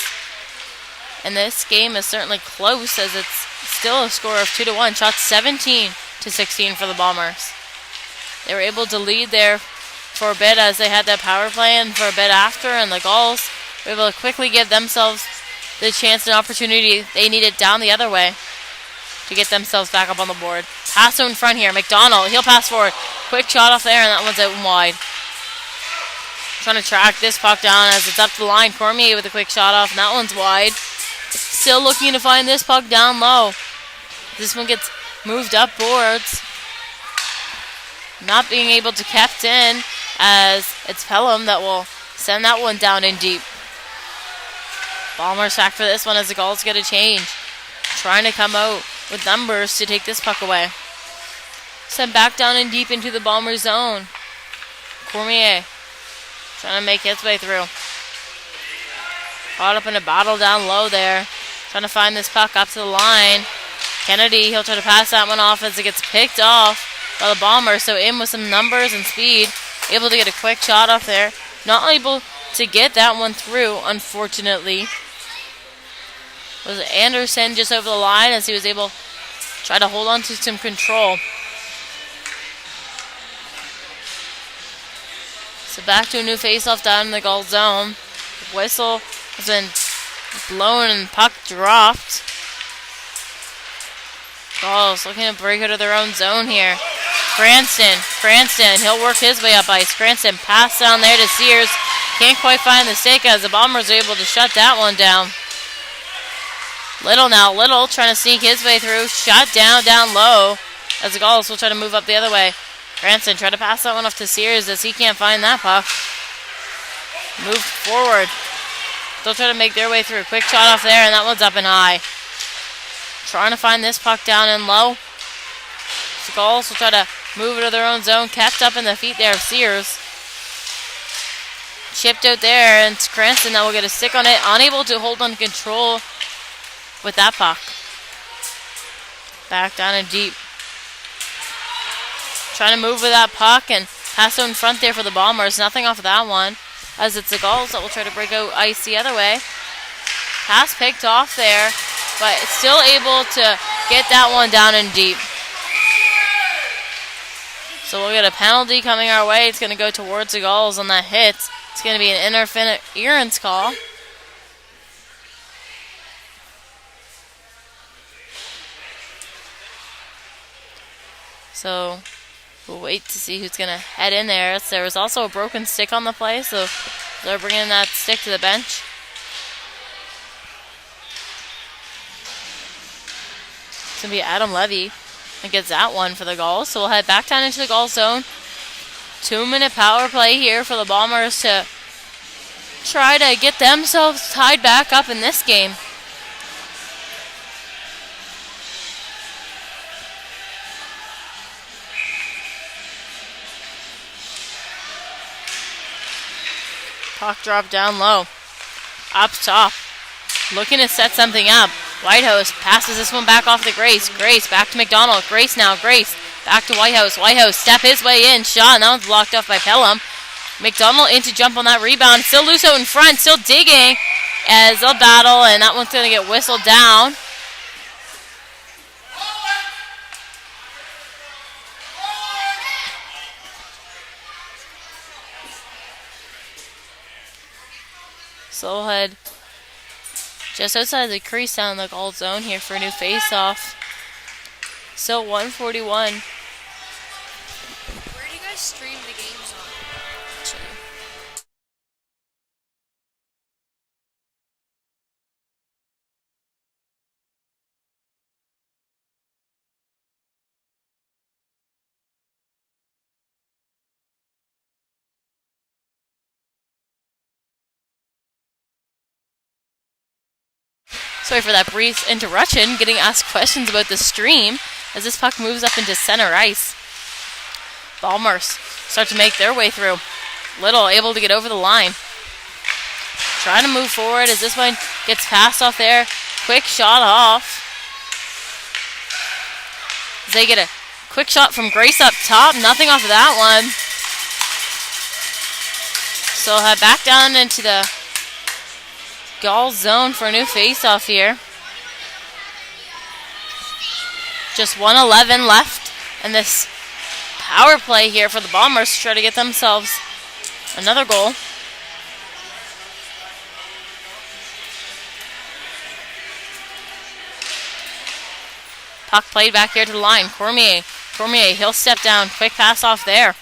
And this game is certainly close as it's still a score of 2-1. Shots 17-16 for the Bombers. They were able to lead there for a bit as they had that power play and for a bit after, and the Gulls were able to quickly give themselves the chance and opportunity they needed down the other way to get themselves back up on the board. Pass in front here. McDonald, he'll pass forward. Quick shot off there, and that one's out and wide. Trying to track this puck down as it's up the line. Cormier with a quick shot off, and that one's wide. Still looking to find this puck down low. This one gets moved up boards. Not being able to kept in as it's Pelham that will send that one down in deep. Bombers back for this one as the Gulls get a change. Trying to come out with numbers to take this puck away. Sent back down in deep into the Bomber zone. Cormier trying to make his way through. Caught up in a battle down low there. Trying to find this puck up to the line. Kennedy, he'll try to pass that one off as it gets picked off by the Bombers. So in with some numbers and speed. Able to get a quick shot off there. Not able to get that one through, unfortunately. Was Anderson just over the line as he was able to try to hold on to some control. So back to a new faceoff down in the Gull zone. The whistle has been blown and puck dropped. Gulls looking to break out of their own zone here. Cranston, he'll work his way up ice. Cranston pass down there to Sears. Can't quite find the stick as the Bombers are able to shut that one down. Little now, Little trying to sneak his way through. Shot down low as the Gulls will try to move up the other way. Cranston try to pass that one off to Sears as he can't find that puck. Move forward. They'll try to make their way through. Quick shot off there, and that one's up and high. Trying to find this puck down and low. The Gulls will try to move it to their own zone. Kept up in the feet there of Sears. Chipped out there, and it's Cranston that will get a stick on it. Unable to hold on control with that puck. Back down and deep. Trying to move with that puck and pass out in front there for the Bombers. Nothing off of that one, as it's the Gulls that will try to break out ice the other way. Pass picked off there, but still able to get that one down and deep. So we'll get a penalty coming our way. It's going to go towards the Gulls on that hit. It's going to be an interference call. So We'll wait to see who's going to head in there. There was also a broken stick on the play, so they're bringing that stick to the bench. It's going to be Adam Levy that gets that one for the Gulls. So we'll head back down into the Gulls zone. 2-minute power play here for the Bombers to try to get themselves tied back up in this game. Puck drop down low. Up top. Looking to set something up. Whitehouse passes this one back off to Grace. Grace back to McDonald. Grace now. Grace back to Whitehouse. Whitehouse step his way in. Shot. And that one's blocked off by Pelham. McDonald in to jump on that rebound. Still loose out in front. Still digging as they'll battle. And that one's going to get whistled down. So we'll head just outside the crease down in the Gulls zone here for a new face-off. Still 141. Where do you guys stream the games on? Sorry for that brief interruption, getting asked questions about the stream as this puck moves up into center ice. Bombers start to make their way through. Little able to get over the line. Trying to move forward as this one gets passed off there. Quick shot off. They get a quick shot from Grace up top. Nothing off of that one. So head back down into the Gulls zone for a new face-off here. Just 1:11 left, and this power play here for the Bombers to try to get themselves another goal. Puck played back here to the line. Cormier, he'll step down. Quick pass off there.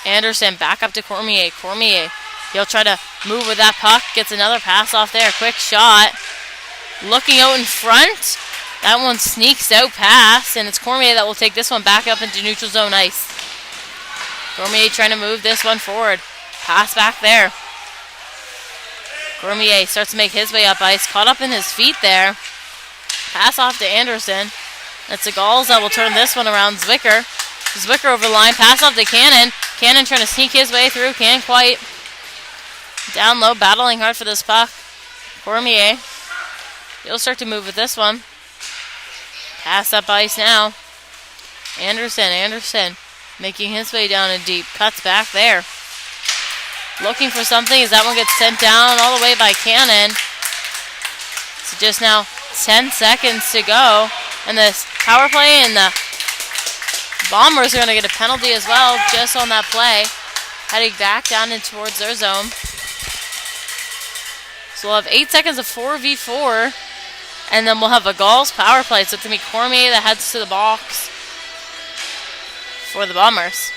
Anderson back up to Cormier. He'll try to move with that puck. Gets another pass off there. Quick shot. Looking out in front. That one sneaks out past, and it's Cormier that will take this one back up into neutral zone ice. Cormier trying to move this one forward. Pass back there. Cormier starts to make his way up ice. Caught up in his feet there. Pass off to Anderson. It's the Gulls that will turn this one around. Zwicker over the line. Pass off to Cannon. Cannon trying to sneak his way through. Can't quite. Down low, battling hard for this puck. Cormier. He'll start to move with this one. Pass up ice now. Anderson making his way down in deep. Cuts back there. Looking for something as that one gets sent down all the way by Cannon. So just now 10 seconds to go. And this power play, and the Bombers are going to get a penalty as well just on that play. Heading back down in towards their zone. So we'll have 8 seconds of 4v4. And then we'll have a Gulls power play. So it's going to be Cormier that heads to the box for the Bombers.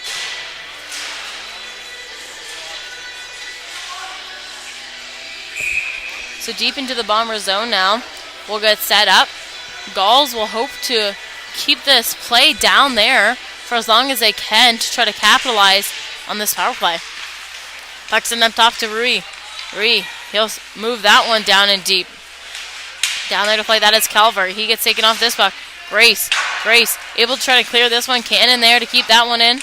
So deep into the Bomber zone now. We'll get set up. Gulls will hope to keep this play down there for as long as they can to try to capitalize on this power play. Puck's in up top to Rui. He'll move that one down in deep. Down there to play that is Calvert. He gets taken off this puck. Grace able to try to clear this one. Cannon there to keep that one in.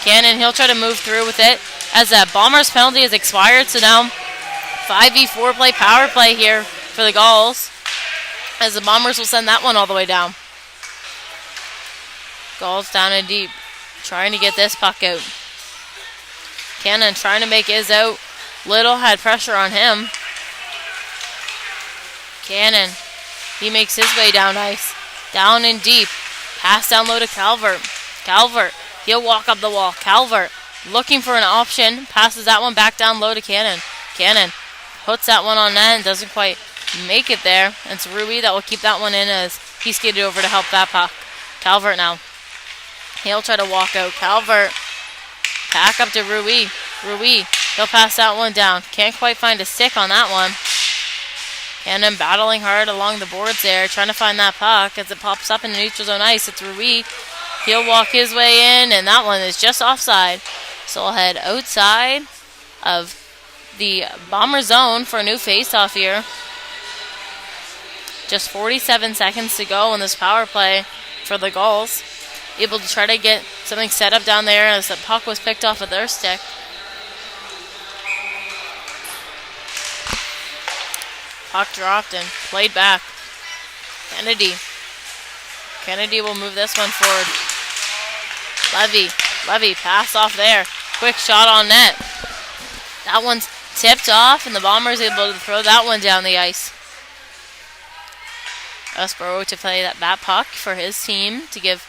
Cannon, he'll try to move through with it as that Bombers penalty has expired. So now 5v4 play, power play here for the Gulls as the Bombers will send that one all the way down. Gulls down in deep, trying to get this puck out. Cannon trying to make his out. Little had pressure on him. Cannon, he makes his way down ice. Down in deep. Pass down low to Calvert. He'll walk up the wall. Calvert looking for an option. Passes that one back down low to Cannon. Cannon puts that one on net and doesn't quite make it there. And it's Rui that will keep that one in as he skated over to help that puck. Calvert now. He'll try to walk out. Calvert. Back up to Rui. Rui. He'll pass that one down. Can't quite find a stick on that one. Cannon battling hard along the boards there, trying to find that puck as it pops up in the neutral zone ice. It's Rui. He'll walk his way in, and that one is just offside. So we'll head outside of the Bomber zone for a new faceoff here. Just 47 seconds to go in this power play for the Gulls. Able to try to get something set up down there as the puck was picked off of their stick. Puck dropped and played back. Kennedy. Kennedy will move this one forward. Levy, pass off there. Quick shot on net. That one's tipped off, and the Bombers able to throw that one down the ice. Esbro to play that puck for his team to give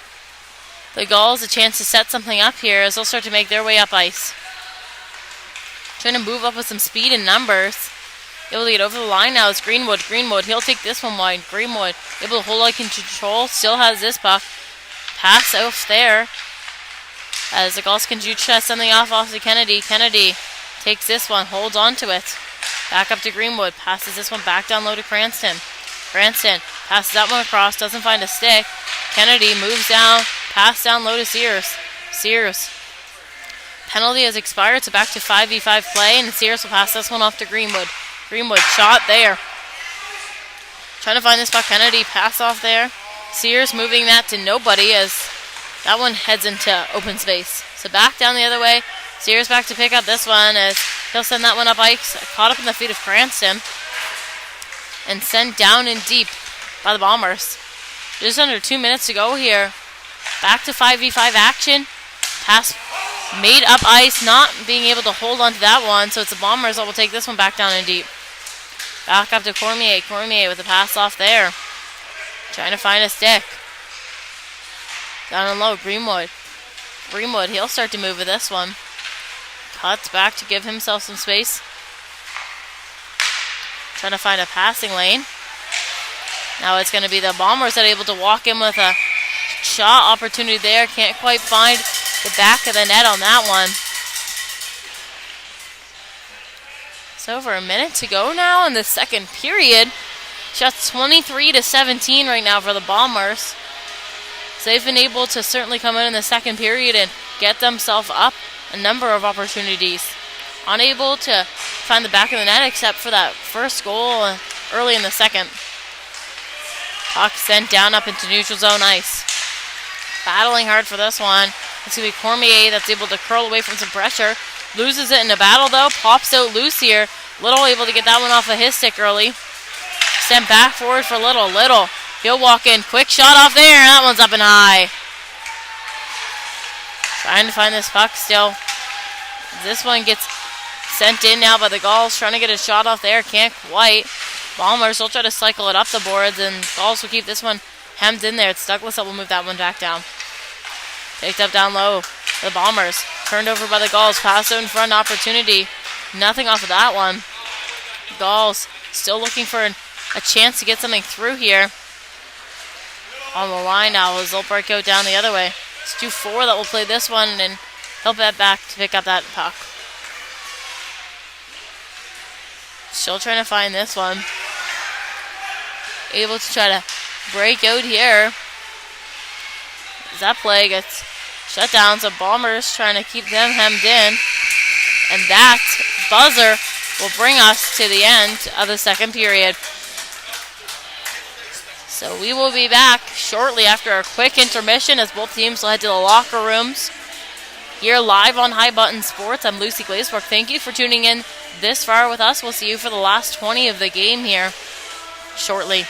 the Gulls a chance to set something up here as they'll start to make their way up ice. Trying to move up with some speed and numbers. Able to get over the line now is Greenwood. Greenwood, he'll take this one wide. Greenwood able to hold like in control. Still has this puck. Pass off there. As the Gulls can try something off to Kennedy. Kennedy takes this one, holds on to it. Back up to Greenwood. Passes this one back down low to Cranston. Cranston passes that one across. Doesn't find a stick. Kennedy moves down. Pass down low to Sears. Sears. Penalty has expired, so back to 5v5 play. And Sears will pass this one off to Greenwood. Greenwood shot there. Trying to find this puck. Kennedy pass off there. Sears moving that to nobody as that one heads into open space. So back down the other way. Sears back to pick up this one as he'll send that one up ice. Caught up in the feet of Cranston. And sent down and deep by the Bombers. Just under 2 minutes to go here. Back to 5v5 action. Pass made up ice. Not being able to hold on to that one. So it's the Bombers that will take this one back down and deep. Back up to Cormier. Cormier with the pass off there. Trying to find a stick. Down and low. Greenwood. Greenwood. He'll start to move with this one. Cuts back to give himself some space. Trying to find a passing lane. Now it's going to be the Bombers that are able to walk in with a shot opportunity there. Can't quite find the back of the net on that one. It's over a minute to go now in the second period. Shots 23-17 right now for the Bombers. So they've been able to certainly come in the second period and get themselves up a number of opportunities. Unable to find the back of the net except for that first goal early in the second. Puck sent down up into neutral zone ice. Battling hard for this one. It's going to be Cormier that's able to curl away from some pressure. Loses it in a battle though. Pops out loose here. Little able to get that one off of his stick early. Sent back forward for Little. Little. He'll walk in. Quick shot off there. And that one's up and high. Trying to find this puck still. This one gets sent in now by the Gulls. Trying to get a shot off there. Can't quite. Bombers will try to cycle it up the boards. And Gulls will keep this one hemmed in there. It's Douglas that will move that one back down. Picked up down low. The Bombers. Turned over by the Gulls. Pass out in front opportunity. Nothing off of that one. Gulls still looking for a chance to get something through here. On the line now as they'll break out down the other way. It's 2-4 that will play this one and he'll bet back to pick up that puck. Still trying to find this one. Able to try to break out here. As that play gets shut down, so Bombers trying to keep them hemmed in. And that buzzer will bring us to the end of the second period. So we will be back shortly after a quick intermission as both teams will head to the locker rooms. Here live on High Button Sports, I'm Lucy Glazebrook. Thank you for tuning in this far with us. We'll see you for the last 20 of the game here shortly.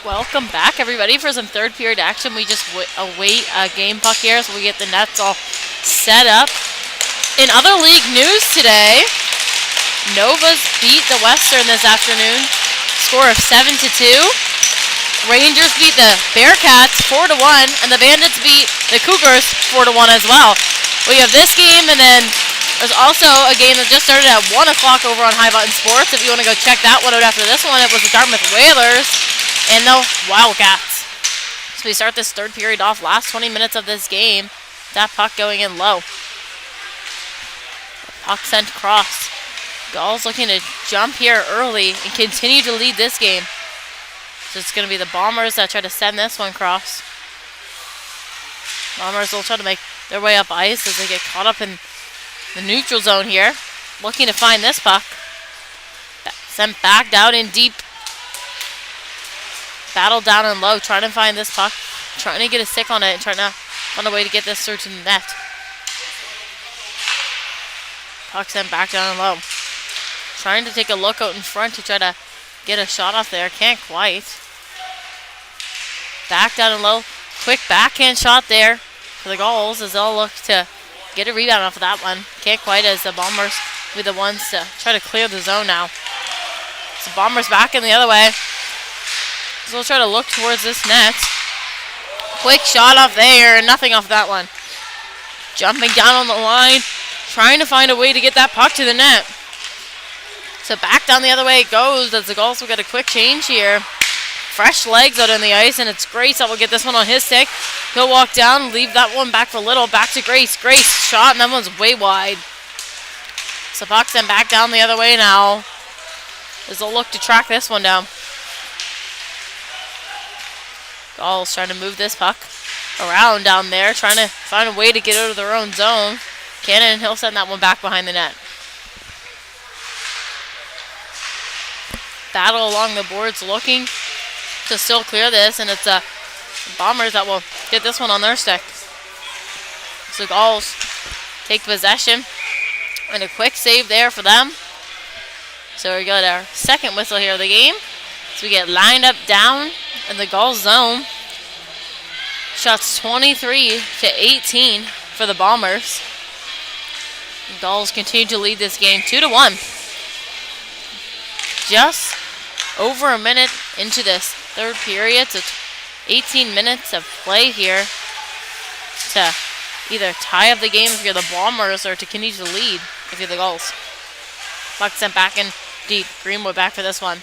Welcome back, everybody, for some third period action. We just await a game puck here, so we get the nets all set up. In other league news today, Novas beat the Western this afternoon. Score of 7-2. Rangers beat the Bearcats 4-1, and the Bandits beat the Cougars 4-1 as well. We have this game, and then there's also a game that just started at 1 o'clock over on High Button Sports. If you want to go check that one out after this one, it was the Dartmouth Whalers and the Wildcats. So we start this third period off, last 20 minutes of this game. That puck going in low. Puck sent across. Gulls looking to jump here early and continue to lead this game. So it's going to be the Bombers that try to send this one across. Bombers will try to make their way up ice as they get caught up in the neutral zone here. Looking to find this puck. Sent back down in deep. Battle down and low, trying to find this puck. Trying to get a stick on it and trying to find a way to get this through to the net. Puck sent back down and low. Trying to take a look out in front to try to get a shot off there. Can't quite. Back down and low. Quick backhand shot there for the Gulls as they'll look to get a rebound off of that one. Can't quite, as the Bombers will be the ones to try to clear the zone now. So Bombers back in the other way. So we'll try to look towards this net. Quick shot off there, and nothing off that one. Jumping down on the line, trying to find a way to get that puck to the net. So back down the other way it goes as the Gulls will get a quick change here. Fresh legs out on the ice, and it's Grace that will get this one on his stick. He'll walk down, leave that one back for Little. Back to Grace. Grace shot, and that one's way wide. So puck sent back down the other way now as they'll look to track this one down. Gulls trying to move this puck around down there, trying to find a way to get out of their own zone. Cannon, he'll send that one back behind the net. Battle along the boards, looking to still clear this, and it's the Bombers that will get this one on their stick. So Gulls take possession, and a quick save there for them. So we got our second whistle here of the game. So we get lined up down in the Gulls zone. Shots 23-18 for the Bombers. The Gulls continue to lead this game 2-1. Just over a minute into this third period. So 18 minutes of play here to either tie up the game if you're the Bombers or to continue to lead if you're the Gulls. Puck sent back in deep. Greenwood back for this one.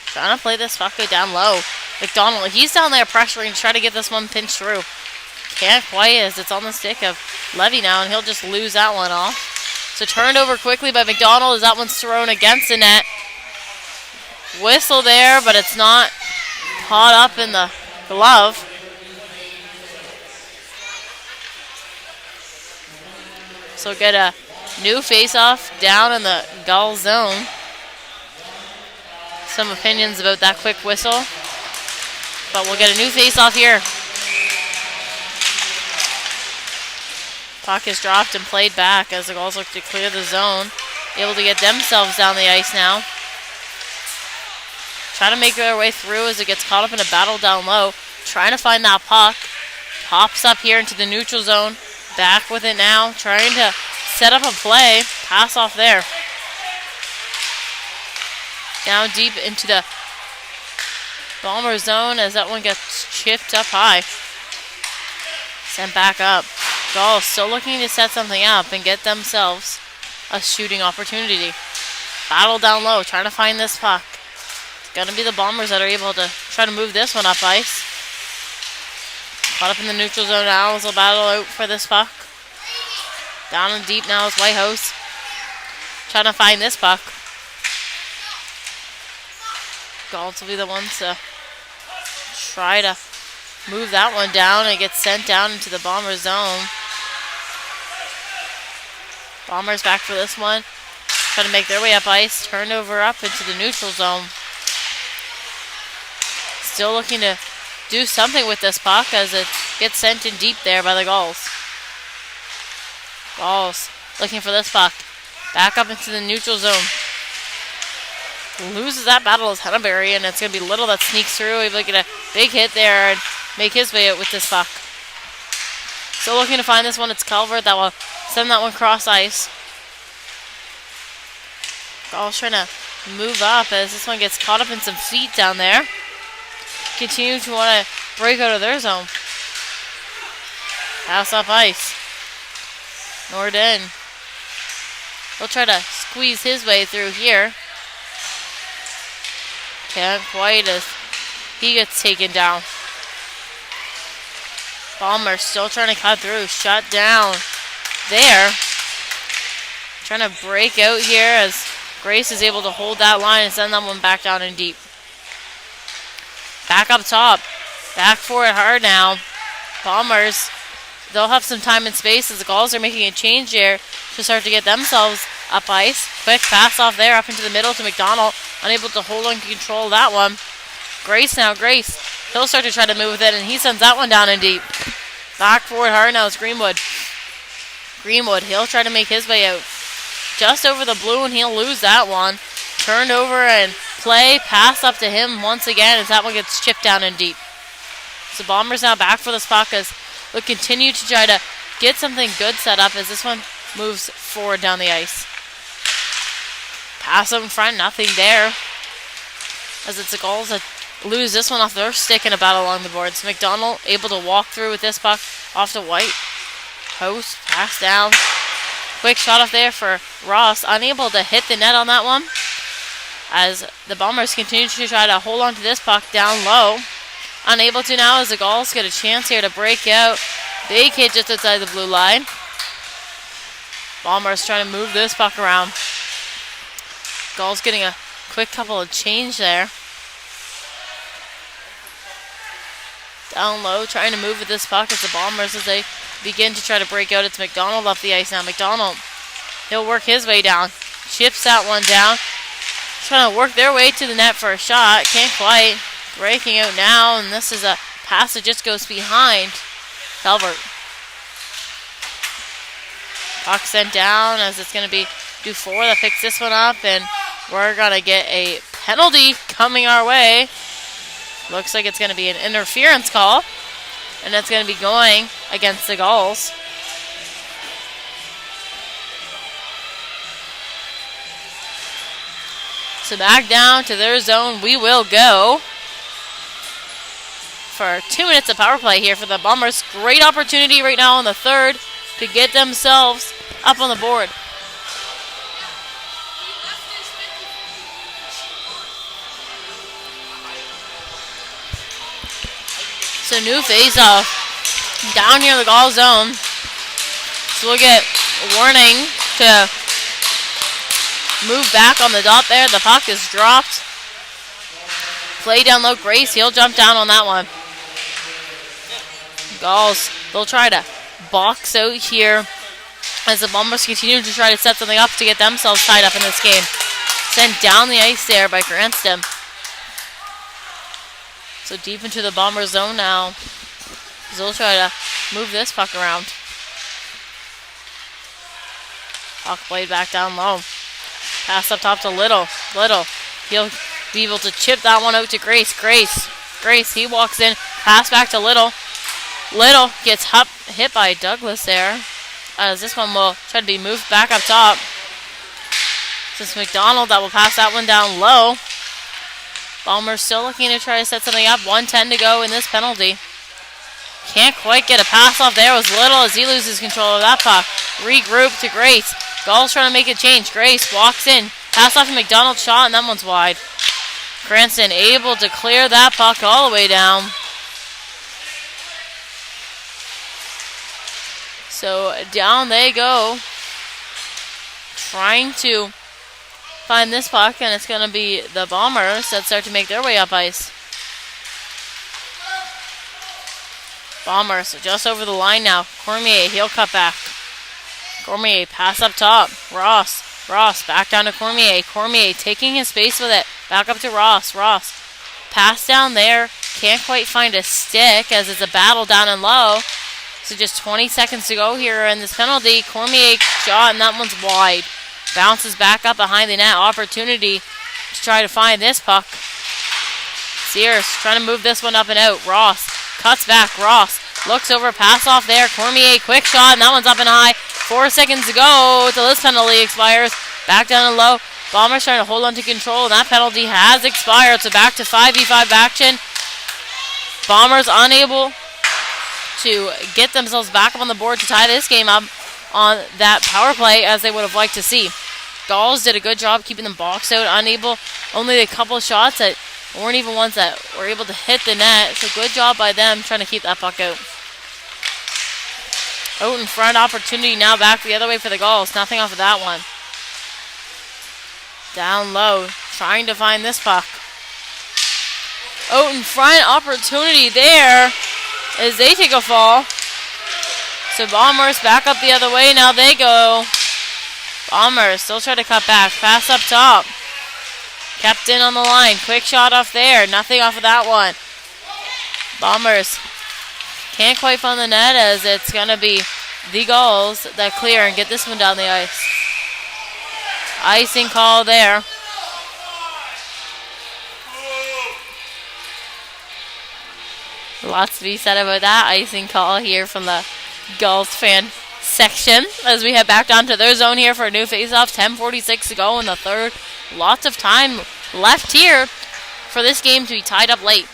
Trying to play this puck down low. McDonald, he's down there pressuring to try to get this one pinched through. Can't quite, as it's on the stick of Levy now, and he'll just lose that one off. So turned over quickly by McDonald as that one's thrown against the net. Whistle there, but it's not caught up in the glove. So get a new face-off down in the Gull zone. Some opinions about that quick whistle, but we'll get a new face-off here. Puck is dropped and played back as the Gulls look to clear the zone. Able to get themselves down the ice now. Trying to make their way through as it gets caught up in a battle down low. Trying to find that puck. Pops up here into the neutral zone. Back with it now. Trying to set up a play. Pass off there. Down deep into the Bomber zone as that one gets chipped up high. Sent back up. Gulls still looking to set something up and get themselves a shooting opportunity. Battle down low, trying to find this puck. It's going to be the Bombers that are able to try to move this one up ice. Caught up in the neutral zone now as they'll battle out for this puck. Down and deep now is Whitehouse. Trying to find this puck. Gulls will be the ones to try to move that one down and get sent down into the Bomber zone. Bombers back for this one. Trying to make their way up ice. Turned over up into the neutral zone. Still looking to do something with this puck as it gets sent in deep there by the Gulls. Gulls looking for this puck. Back up into the neutral zone. loses that battle is Henneberry, and it's going to be Little that sneaks through. Able to get a big hit there and make his way out with this puck. Still looking to find this one. It's Calvert that will send that one cross ice. Gulls trying to move up as this one gets caught up in some feet down there. Continue to want to break out of their zone. Pass up ice. Norden. He'll try to squeeze his way through here. Can't quite as he gets taken down. Balmer still trying to cut through. Shut down there. Trying to break out here as Grace is able to hold that line and send that one back down in deep. Back up top. Back for it hard now. Bombers, they'll have some time and space as the Gulls are making a change here to start to get themselves up ice. Quick pass off there up into the middle to McDonald. Unable to hold on control of that one. Grace now. Grace. He'll start to try to move with it, and he sends that one down in deep. Back forward hard now is Greenwood. Greenwood, he'll try to make his way out. Just over the blue, and he'll lose that one. Turned over and play. Pass up to him once again as that one gets chipped down in deep. So Bombers now back for the spot as they'll continue to try to get something good set up as this one moves forward down the ice. Pass up in front, nothing there. As it's the Gulls that lose this one off their stick in a battle along the boards. McDonald able to walk through with this puck off to White. Post, pass down. Quick shot off there for Ross. Unable to hit the net on that one. As the Bombers continue to try to hold on to this puck down low. Unable to now as the Gulls get a chance here to break out. Big hit just outside the blue line. Bombers trying to move this puck around. Gulls getting a quick couple of change there. Down low, trying to move with this puck as the Bombers as they begin to try to break out. It's McDonald up the ice now. McDonald, he'll work his way down. Chips that one down. Trying to work their way to the net for a shot. Can't quite. Breaking out now, and this is a pass that just goes behind Calvert. Puck sent down as it's going to be Dufour that picks this one up, and we're going to get a penalty coming our way. Looks like it's going to be an interference call, and that's going to be going against the Gulls. So back down to their zone we will go for 2 minutes of power play here for the Bombers. Great opportunity right now in the third to get themselves up on the board. So new face-off down here in the Gulls zone. So we'll get a warning to move back on the dot there. The puck is dropped. Play down low. Grace, he'll jump down on that one. Gulls, they'll try to box out here as the Bombers continue to try to set something up to get themselves tied up in this game. Sent down the ice there by Cranston. So deep into the Bomber zone now. They'll try to move this puck around. Puck played back down low. Pass up top to Little. Little, he'll be able to chip that one out to Grace. Grace, he walks in. Pass back to Little. Little gets hit by Douglas there. As this one will try to be moved back up top. So it's McDonald that will pass that one down low. Bombers still looking to try to set something up. 1:10 to go in this penalty. Can't quite get a pass off there. It was Little as he loses control of that puck. Regroup to Grace. Gulls trying to make a change. Grace walks in. Pass off to McDonald. Shot, and that one's wide. Cranston able to clear that puck all the way down. So down they go. Trying to find this puck, and it's going to be the Bombers that start to make their way up ice. Bombers just over the line now. Cormier, he'll cut back. Cormier, pass up top. Ross back down to Cormier. Cormier taking his space with it. Back up to Ross. Pass down there. Can't quite find a stick as it's a battle down and low. So just 20 seconds to go here in this penalty. Cormier shot, and that one's wide. Bounces back up behind the net. Opportunity to try to find this puck. Sears trying to move this one up and out. Ross cuts back. Ross looks over, pass off there. Cormier, quick shot, and that one's up and high. 4 seconds to go till this penalty expires. Back down and low. Bombers trying to hold on to control, and that penalty has expired. So back to 5v5 action. Bombers unable to get themselves back up on the board to tie this game up on that power play as they would have liked to see. Gulls did a good job keeping them boxed out, unable, only a couple shots that weren't even ones that were able to hit the net. So good job by them trying to keep that puck out. Out in front, opportunity now back the other way for the Gulls. Nothing off of that one. Down low, trying to find this puck. Out in front, opportunity there as they take a fall. So Bombers back up the other way. Now they go. Bombers still try to cut back. Pass up top. Kept in on the line. Quick shot off there. Nothing off of that one. Bombers can't quite find the net as it's going to be the Gulls that clear and get this one down the ice. Icing call there. Lots to be said about that icing call here from the Gulls fan section as we head back down to their zone here for a new face-off. 10:46 to go in the third. Lots of time left here for this game to be tied up late.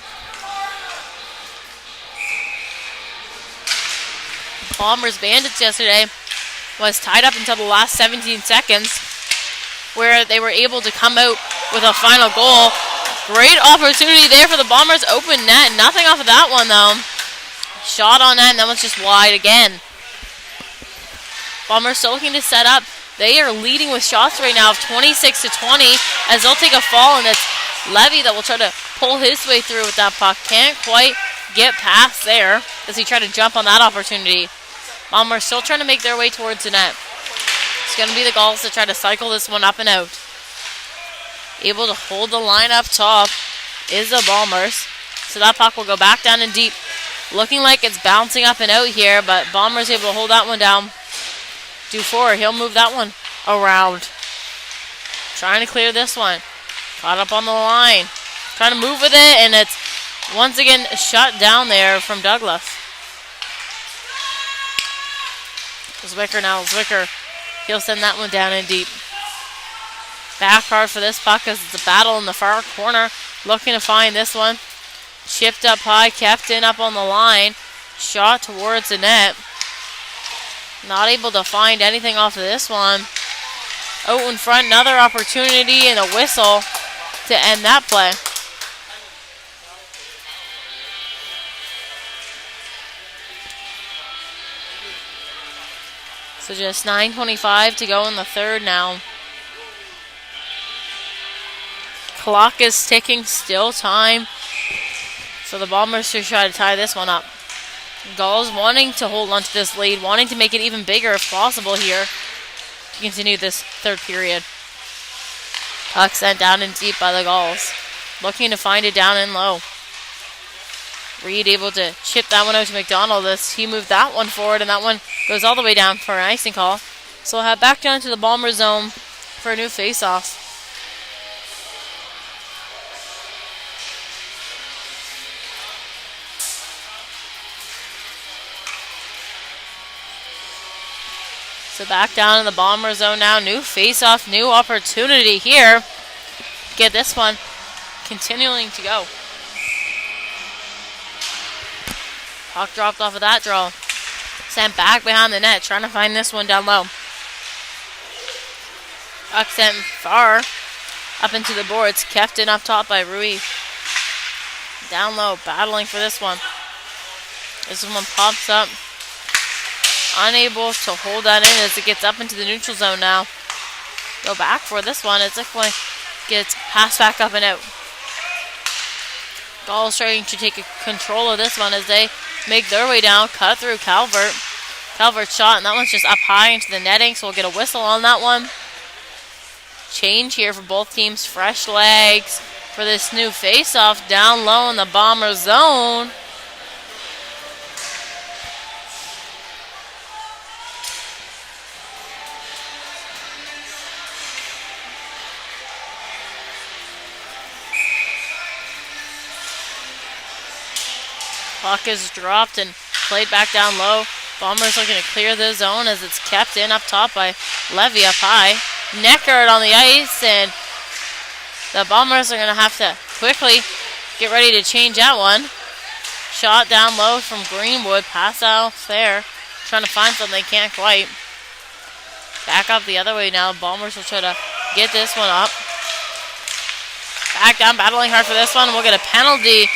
Bombers Bandits yesterday was tied up until the last 17 seconds where they were able to come out with a final goal. Great opportunity there for the Bombers. Open net. Nothing off of that one though. Shot on net and that one's just wide again. Bombers still looking to set up. They are leading with shots right now of 26-20 as they'll take a fall, and it's Levy that will try to pull his way through with that puck. Can't quite get past there as he tried to jump on that opportunity. Bombers still trying to make their way towards the net. It's going to be the Gulls to try to cycle this one up and out. Able to hold the line up top is the Bombers. So that puck will go back down and deep. Looking like it's bouncing up and out here, but Bombers able to hold that one down. Dufour, he'll move that one around. Trying to clear this one. Caught up on the line. Trying to move with it, and it's once again shut down there from Douglas. Zwicker now. Zwicker, he'll send that one down and deep. Back hard for this puck as it's a battle in the far corner. Looking to find this one. Chipped up high, kept in up on the line. Shot towards the net. Not able to find anything off of this one. Out in front, another opportunity and a whistle to end that play. So just 9:25 to go in the third now. Clock is ticking, still time. So the Bombers should try to tie this one up. Gulls wanting to hold on to this lead, wanting to make it even bigger if possible here to continue this third period. Puck sent down and deep by the Gulls. Looking to find it down and low. Reed able to chip that one out to McDonald as he moved that one forward, and that one goes all the way down for an icing call. So we'll head back down to the Bomber zone for a new face-off. So back down in the Bomber zone now. New face-off, new opportunity here. Get this one continuing to go. Puck dropped off of that draw. Sent back behind the net, trying to find this one down low. Puck sent far up into the boards. Kept in up top by Rui. Down low, battling for this one. This one pops up. Unable to hold that in as it gets up into the neutral zone now. Go back for this one. It's like gets passed back up and out. Gulls trying to take control of this one as they make their way down. Cut through Calvert. Calvert's shot, and that one's just up high into the netting, so we'll get a whistle on that one. Change here for both teams. Fresh legs for this new face-off down low in the Bomber zone. Puck is dropped and played back down low. Bombers looking to clear the zone as it's kept in up top by Levy up high. Neckard on the ice, and the Bombers are going to have to quickly get ready to change that one. Shot down low from Greenwood. Pass out there. Trying to find something. Can't quite. Back up the other way now. Bombers will try to get this one up. Back down, battling hard for this one. We'll get a penalty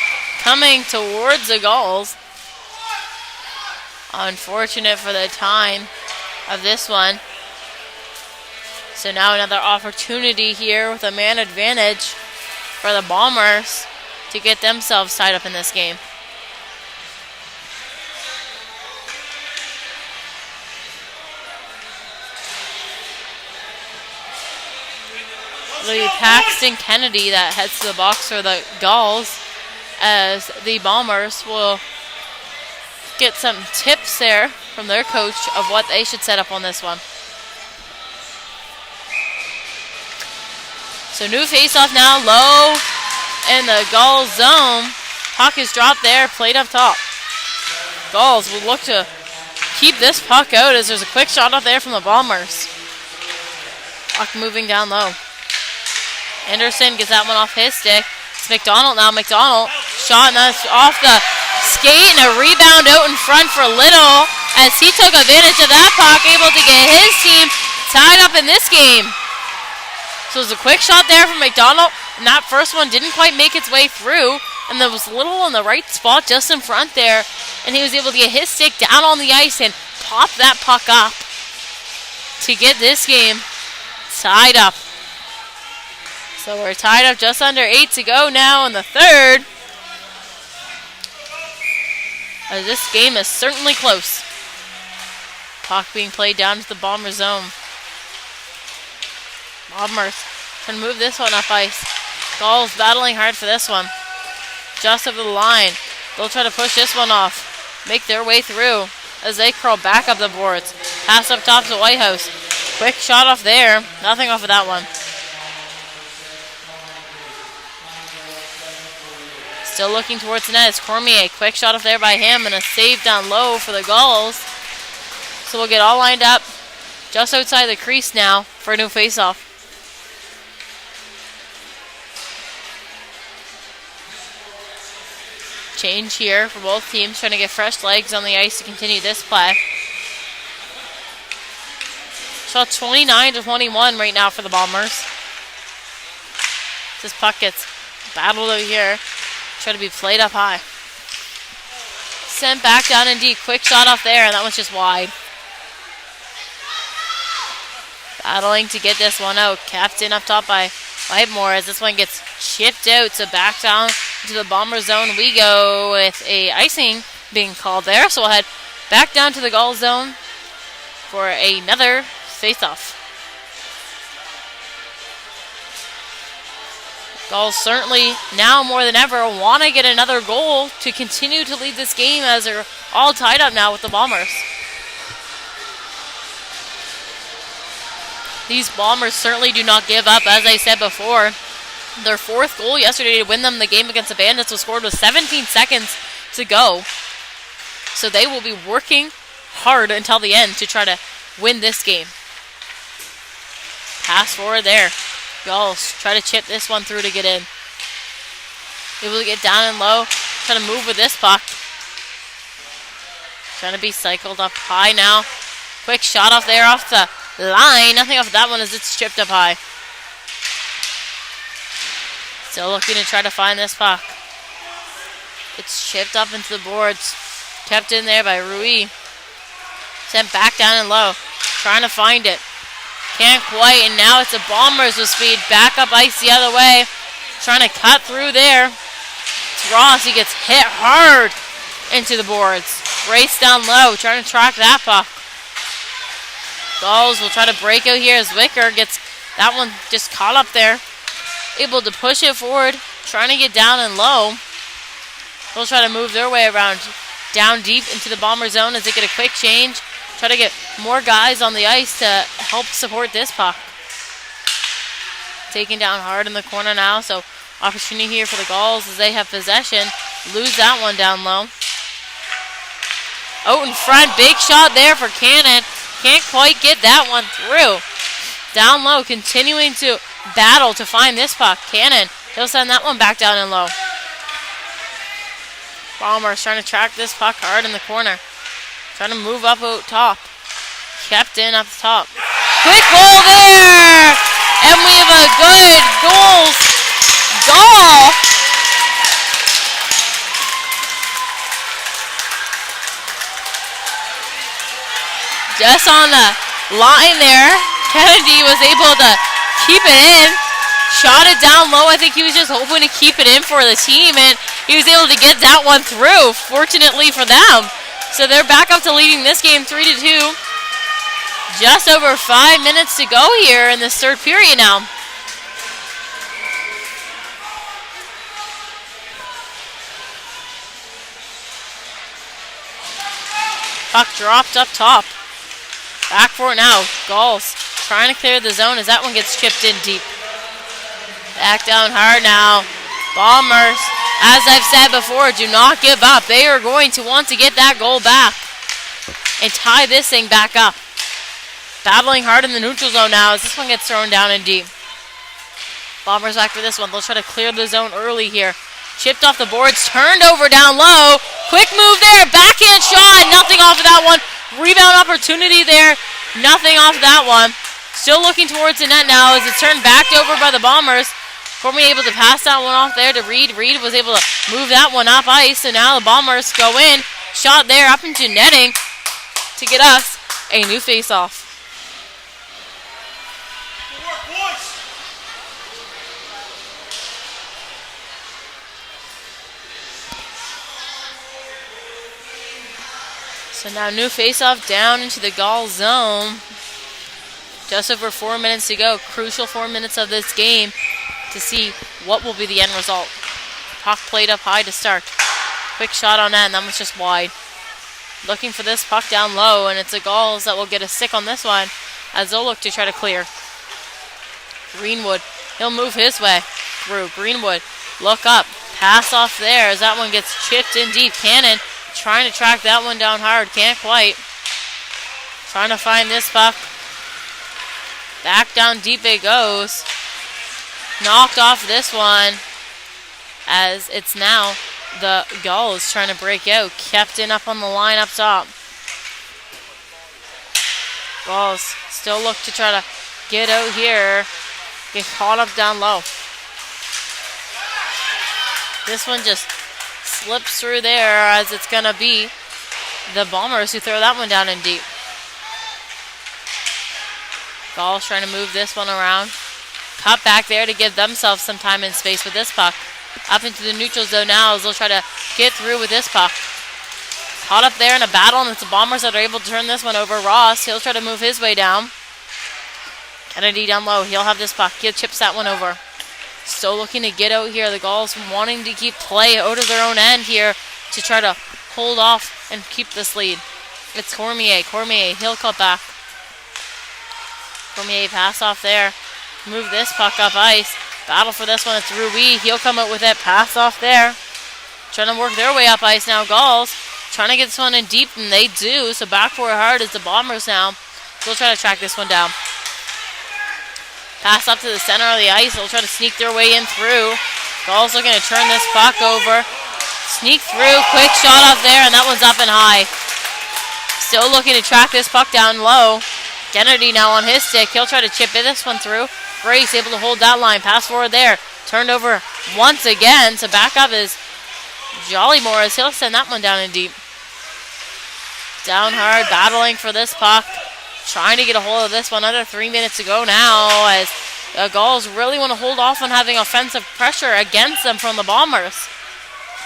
coming towards the Gulls. Unfortunate for the time of this one. So now another opportunity here with a man advantage for the Bombers to get themselves tied up in this game. It'll be Paxton Kennedy that heads to the box for the Gulls, as the Bombers will get some tips there from their coach of what they should set up on this one. So new face-off now, low in the Gulls zone. Puck is dropped there, played up top. Gulls will look to keep this puck out as there's a quick shot up there from the Bombers. Puck moving down low. Anderson gets that one off his stick. It's McDonald now. McDonald shot and that's off the skate and a rebound out in front for Little as he took advantage of that puck, able to get his team tied up in this game. So it was a quick shot there from McDonald, and that first one didn't quite make its way through, and there was Little in the right spot just in front there, and he was able to get his stick down on the ice and pop that puck up to get this game tied up. So we're tied up just under 8 to go now in the third. As this game is certainly close. Puck being played down to the Bomber zone. Bombers trying to move this one up ice. Gulls battling hard for this one. Just over the line. They'll try to push this one off. Make their way through as they curl back up the boards. Pass up top to Whitehouse. Quick shot off there. Nothing off of that one. Still looking towards the net is Cormier. Quick shot off there by him and a save down low for the Gulls. So we'll get all lined up just outside the crease now for a new faceoff. Change here for both teams, trying to get fresh legs on the ice to continue this play. Shot 29-21 right now for the Bombers. This puck gets battled out here. Try to be played up high. Sent back down in D. Quick shot off there, and that one's just wide. Battling to get this one out. Capped in up top by Whitemore as this one gets chipped out. So back down to the Bomber zone we go with a icing being called there. So we'll head back down to the Gull zone for another face-off. Gulls certainly now more than ever want to get another goal to continue to lead this game as they're all tied up now with the Bombers. These Bombers certainly do not give up, as I said before. Their fourth goal yesterday to win them the game against the Bandits was scored with 17 seconds to go. So they will be working hard until the end to try to win this game. Pass forward there. Gulls try to chip this one through to get in. Able to get down and low. Trying to move with this puck. Trying to be cycled up high now. Quick shot off there off the line. Nothing off that one as it's chipped up high. Still looking to try to find this puck. It's chipped up into the boards. Kept in there by Rui. Sent back down and low. Trying to find it. Can't quite, and now it's the Bombers with speed. Back up ice the other way. Trying to cut through there. It's Ross. He gets hit hard into the boards. Race down low. Trying to track that puck. Gulls will try to break out here as Wicker gets that one just caught up there. Able to push it forward. Trying to get down and low. They'll try to move their way around down deep into the Bomber zone as they get a quick change. Try to get more guys on the ice to help support this puck. Taken down hard in the corner now, so opportunity here for the Gulls as they have possession. Lose that one down low. Out in front, big shot there for Cannon. Can't quite get that one through. Down low, continuing to battle to find this puck. Cannon, he'll send that one back down and low. Bombers trying to track this puck hard in the corner. Trying to move up out top. Kept in up top. Quick goal there! And we have a good Gulls goal. Just on the line there, Kennedy was able to keep it in. Shot it down low. I think he was just hoping to keep it in for the team, and he was able to get that one through, fortunately for them. So they're back up to leading this game 3-2. Just over 5 minutes to go here in this third period now. Puck dropped up top. Back for it now. Gulls trying to clear the zone as that one gets chipped in deep. Back down hard now. Bombers, as I've said before, do not give up. They are going to want to get that goal back and tie this thing back up. Battling hard in the neutral zone now as this one gets thrown down in deep. Bombers back for this one. They'll try to clear the zone early here. Chipped off the boards, turned over down low. Quick move there, backhand shot, nothing off of that one. Rebound opportunity there, nothing off that one. Still looking towards the net now as it's turned back over by the Bombers. Cormier able to pass that one off there to Reed. Reed was able to move that one up ice, and now the Bombers go in. Shot there up into netting to get us a new face-off. So now new face-off down into the Gulls zone. Just over 4 minutes to go. Crucial 4 minutes of this game to see what will be the end result. Puck played up high to start. Quick shot on that, and that was just wide. Looking for this puck down low, and it's the Gulls that will get a stick on this one as they'll look to try to clear. Greenwood, he'll move his way through. Greenwood, look up. Pass off there as that one gets chipped in deep. Cannon trying to track that one down hard. Can't quite. Trying to find this puck. Back down deep it goes. Knocked off this one as it's now the Gulls trying to break out. Kept in up on the line up top. Gulls still look to try to get out here. Get caught up down low. This one just slips through there as it's going to be the Bombers who throw that one down in deep. Gulls trying to move this one around. Cut back there to give themselves some time and space with this puck. Up into the neutral zone now as they'll try to get through with this puck. Caught up there in a battle, and it's the Bombers that are able to turn this one over. Ross, he'll try to move his way down. Kennedy down low. He'll have this puck. He chips that one over. Still looking to get out here. The Gulls wanting to keep play out of their own end here to try to hold off and keep this lead. It's Cormier. Cormier, he'll cut back. Cormier pass off there. Move this puck up ice. Battle for this one. It's Rui. He'll come out with it. Pass off there. Trying to work their way up ice now. Gulls trying to get this one in deep, and they do. So back for it hard is the Bombers now. They'll try to track this one down. Pass up to the center of the ice. They'll try to sneak their way in through. Gulls looking to turn this puck over. Sneak through. Quick shot up there, and that one's up and high. Still looking to track this puck down low. Kennedy now on his stick. He'll try to chip this one through. Grace able to hold that line. Pass forward there. Turned over once again. So back up is Jollymore as he'll send that one down in deep. Down hard, battling for this puck. Trying to get a hold of this one. Under 3 minutes to go now as the Gulls really want to hold off on having offensive pressure against them from the Bombers.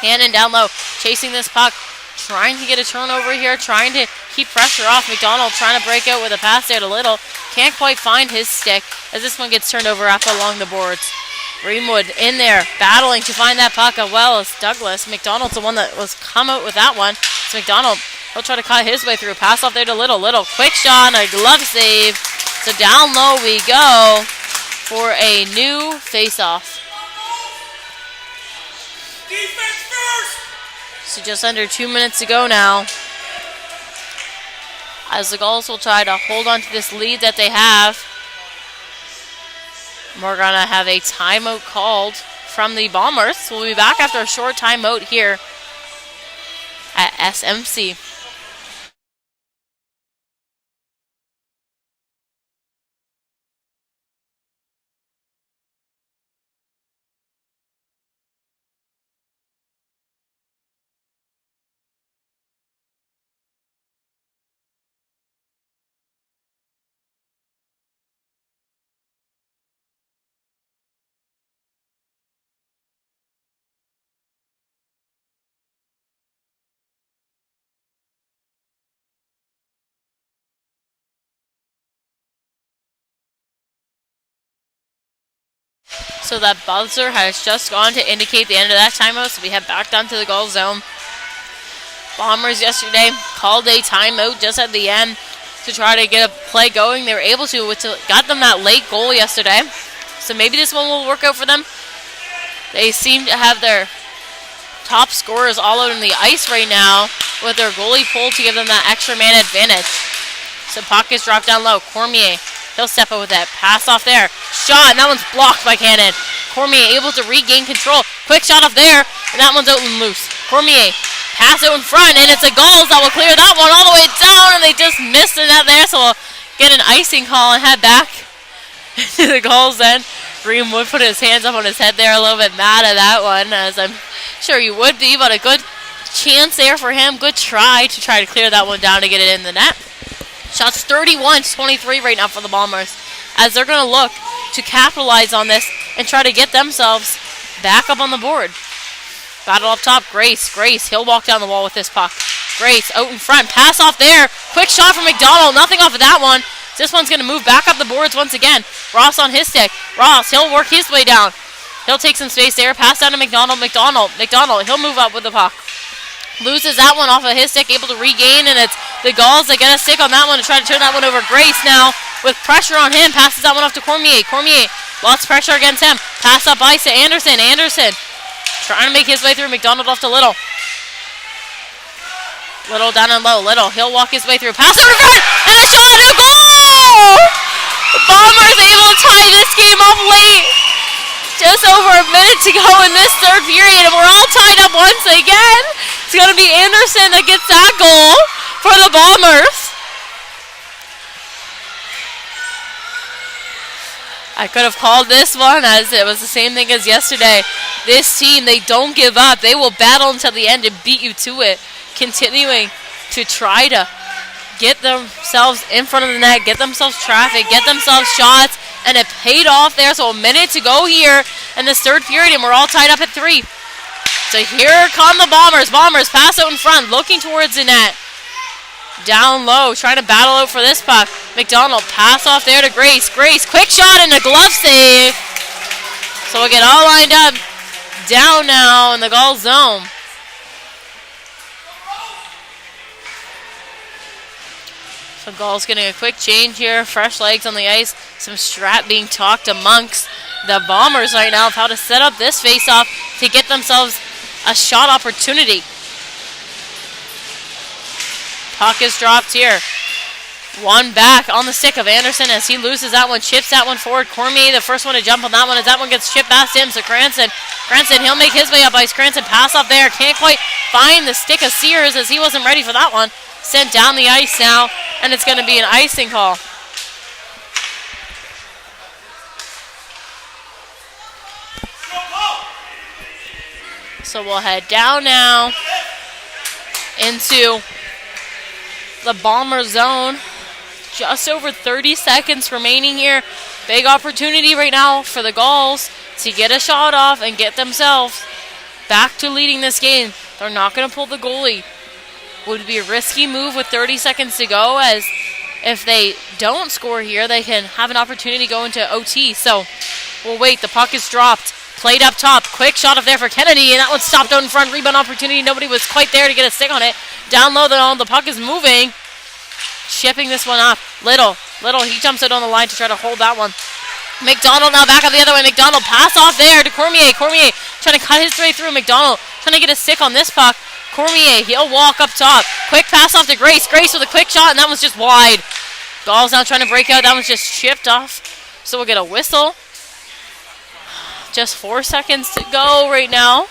Hannon down low, chasing this puck. Trying to get a turnover here, trying to keep pressure off. McDonald trying to break out with a pass there to Little. Can't quite find his stick as this one gets turned over up along the boards. Greenwood in there, battling to find that puck as well as Douglas. McDonald's the one that was come out with that one. So McDonald, he'll try to cut his way through. Pass off there to Little. Little, quick shot, a glove save. So down low we go for a new face-off. Defense first! So just under 2 minutes to go now. as the Gulls will try to hold on to this lead that they have. We're going to have a timeout called from the Bombers. We'll be back after a short timeout here at SMC. So that buzzer has just gone to indicate the end of that timeout, so we head back down to the goal zone. Bombers yesterday called a timeout just at the end to try to get a play going. They were able to, which got them that late goal yesterday. So maybe this one will work out for them. They seem to have their top scorers all out on the ice right now with their goalie pulled to give them that extra man advantage. So puck is dropped down low. Cormier, he'll step up with that. Pass off there. Shot, and that one's blocked by Cannon. Cormier able to regain control. Quick shot off there, and that one's out and loose. Cormier, pass out in front, and it's the Gulls that will clear that one all the way down, and they just missed the net there, so we'll get an icing call and head back to the Gulls then. Greenwood put his hands up on his head there, a little bit mad at that one, as I'm sure you would be, but a good chance there for him. Good try to clear that one down to get it in the net. Shots 31-23 right now for the Bombers, as they're going to look to capitalize on this and try to get themselves back up on the board. Battle up top, Grace, he'll walk down the wall with this puck. Grace out in front, pass off there. Quick shot from McDonald, nothing off of that one. This one's going to move back up the boards once again. Ross on his stick. Ross, he'll work his way down. He'll take some space there, pass down to McDonald. McDonald, he'll move up with the puck. Loses that one off of his stick, able to regain, and it's the Gulls that get a stick on that one to try to turn that one over. Grace now with pressure on him, passes that one off to Cormier. Cormier, lots of pressure against him. Pass up ice to Anderson. Anderson trying to make his way through. McDonald off to Little. Little down and low. Little, he'll walk his way through. Pass over front, and a shot, and a goal! The Bombers able to tie this game up late. Just over a minute to go in this third period, and we're all tied up once again. It's going to be Anderson that gets that goal for the Bombers. I could have called this one, as it was the same thing as yesterday. This team, they don't give up. They will battle until the end and beat you to it, continuing to try to get themselves in front of the net, get themselves traffic, get themselves shots, and it paid off there. So a minute to go here in this third period, and we're all tied up at 3. So here come the Bombers. Bombers pass out in front, looking towards the net. Down low, trying to battle out for this puck. McDonald, pass off there to Grace. Grace, quick shot and a glove save. So we'll get all lined up. Down now in the goal zone. So Gulls getting a quick change here. Fresh legs on the ice. Some strap being talked amongst the Bombers right now of how to set up this face-off to get themselves a shot opportunity. Puck is dropped here. One back on the stick of Anderson as he loses that one, chips that one forward. Cormier, the first one to jump on that one, as that one gets chipped past him. So Cranston, he'll make his way up ice. Cranston pass up there. Can't quite find the stick of Sears as he wasn't ready for that one. Sent down the ice now, and it's going to be an icing call. So we'll head down now into the Bomber zone. Just over 30 seconds remaining here. Big opportunity right now for the Gulls to get a shot off and get themselves back to leading this game. They're not going to pull the goalie. Would be a risky move with 30 seconds to go, as if they don't score here, they can have an opportunity to go into OT. So we'll wait. The puck is dropped. Played up top. Quick shot up there for Kennedy, and that one stopped out in front. Rebound opportunity. Nobody was quite there to get a stick on it. Down low, though, the puck is moving. Chipping this one up. Little, he jumps out on the line to try to hold that one. McDonald now back on the other way. McDonald pass off there to Cormier. Cormier trying to cut his way through. McDonald trying to get a stick on this puck. Cormier, he'll walk up top. Quick pass off to Grace. Grace with a quick shot, and that was just wide. Gulls now trying to break out. That was just chipped off. So we'll get a whistle. Just 4 seconds to go right now,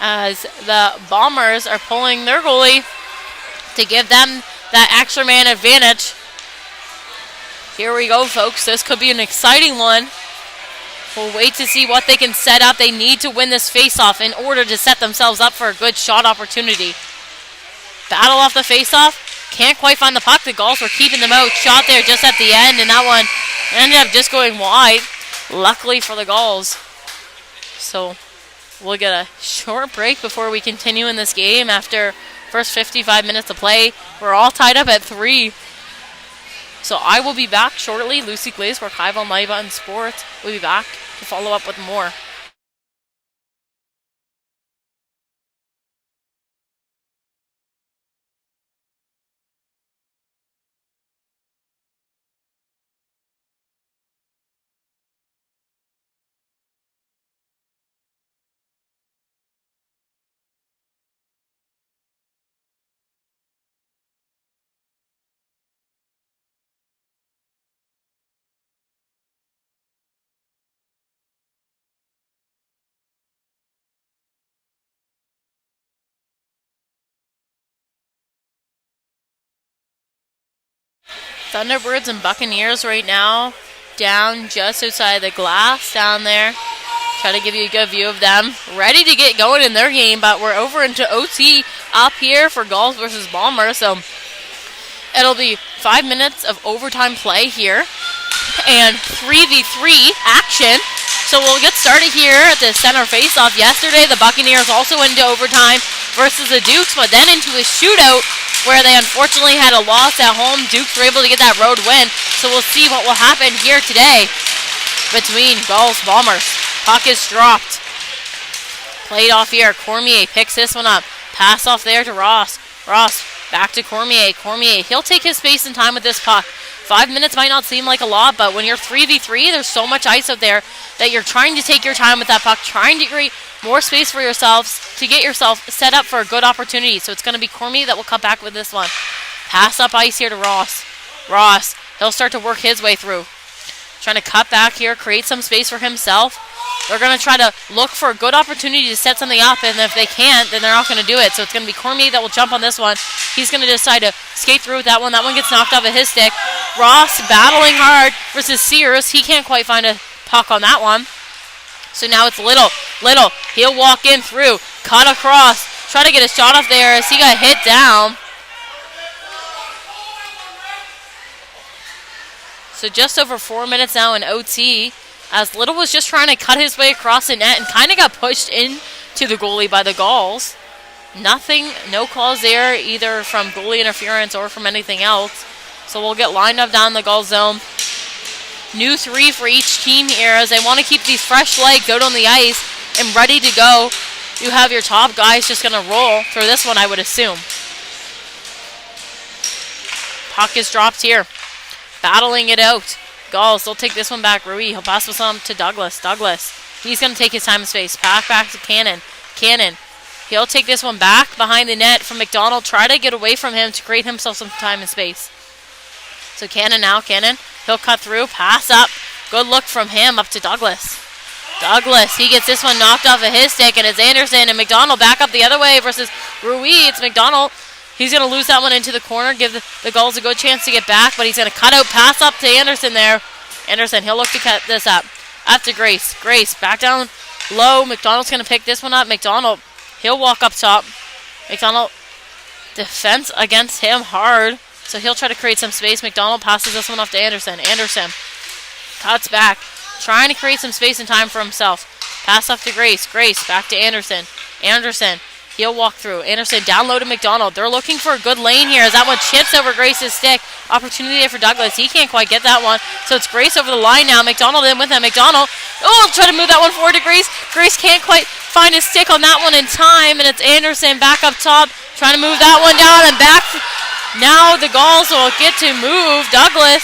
as the Bombers are pulling their goalie to give them that extra man advantage. Here we go, folks. This could be an exciting one. We'll wait to see what they can set up. They need to win this face-off in order to set themselves up for a good shot opportunity. Battle off the face-off. Can't quite find the puck. The Gulls were keeping them out. Shot there just at the end, and that one ended up just going wide. Luckily for the Gulls. So we'll get a short break before we continue in this game after first 55 minutes of play. We're all tied up at 3. So I will be back shortly. Lucy Glaze, we're live on Live on Sports. We'll be back to follow up with more. Thunderbirds and Buccaneers right now down just outside the glass down there. Try to give you a good view of them. Ready to get going in their game, but we're over into OT up here for Gulls versus Bombers. So it'll be 5 minutes of overtime play here and 3v3 action. So we'll get started here at the center faceoff. Yesterday, the Buccaneers also went into overtime versus the Dukes, but then into a shootout where they unfortunately had a loss at home. Dukes were able to get that road win. So we'll see what will happen here today between Gulls Bombers. Puck is dropped. Played off here. Cormier picks this one up. Pass off there to Ross. Ross back to Cormier. Cormier, he'll take his space and time with this puck. 5 minutes might not seem like a lot, but when you're 3v3, there's so much ice out there that you're trying to take your time with that puck, trying to create more space for yourselves to get yourself set up for a good opportunity. So it's going to be Cormier that will come back with this one. Pass up ice here to Ross. Ross, he'll start to work his way through. Trying to cut back here, create some space for himself. They're going to try to look for a good opportunity to set something up, and if they can't, then they're not going to do it. So it's going to be Cormier that will jump on this one. He's going to decide to skate through with that one. That one gets knocked off of his stick. Ross battling hard versus Sears. He can't quite find a puck on that one. So now it's Little. Little, he'll walk in through, cut across, try to get a shot off there as he got hit down. So just over 4 minutes now in OT, as Little was just trying to cut his way across the net and kind of got pushed into the goalie by the Gulls. Nothing, no calls there, either from goalie interference or from anything else. So we'll get lined up down the Gull zone. New 3 for each team here as they want to keep these fresh legs out on the ice and ready to go. You have your top guys just going to roll through this one, I would assume. Puck is dropped here. Battling it out. Gulls, they'll take this one back. Rui, he'll pass this on to Douglas. Douglas, he's going to take his time and space. Back to Cannon. Cannon, he'll take this one back behind the net from McDonald. Try to get away from him to create himself some time and space. So Cannon now. Cannon, he'll cut through. Pass up. Good look from him up to Douglas. Douglas, he gets this one knocked off of his stick, and it's Anderson and McDonald back up the other way versus Rui. It's McDonald. He's going to lose that one into the corner, give the Gulls a good chance to get back, but he's going to cut out, pass up to Anderson there. Anderson, he'll look to cut this up. Up to Grace. Grace, back down low. McDonald's going to pick this one up. McDonald, he'll walk up top. McDonald, defense against him hard, so he'll try to create some space. McDonald passes this one off to Anderson. Anderson cuts back, trying to create some space and time for himself. Pass off to Grace. Grace, back to Anderson. Anderson, he'll walk through. Anderson down low to McDonald. They're looking for a good lane here as that one chips over Grace's stick. Opportunity there for Douglas. He can't quite get that one. So it's Grace over the line now. McDonald in with him. McDonald, try to move that one forward to Grace. Grace can't quite find his stick on that one in time. And it's Anderson back up top, trying to move that one down and back. Now the Gulls will get to move Douglas.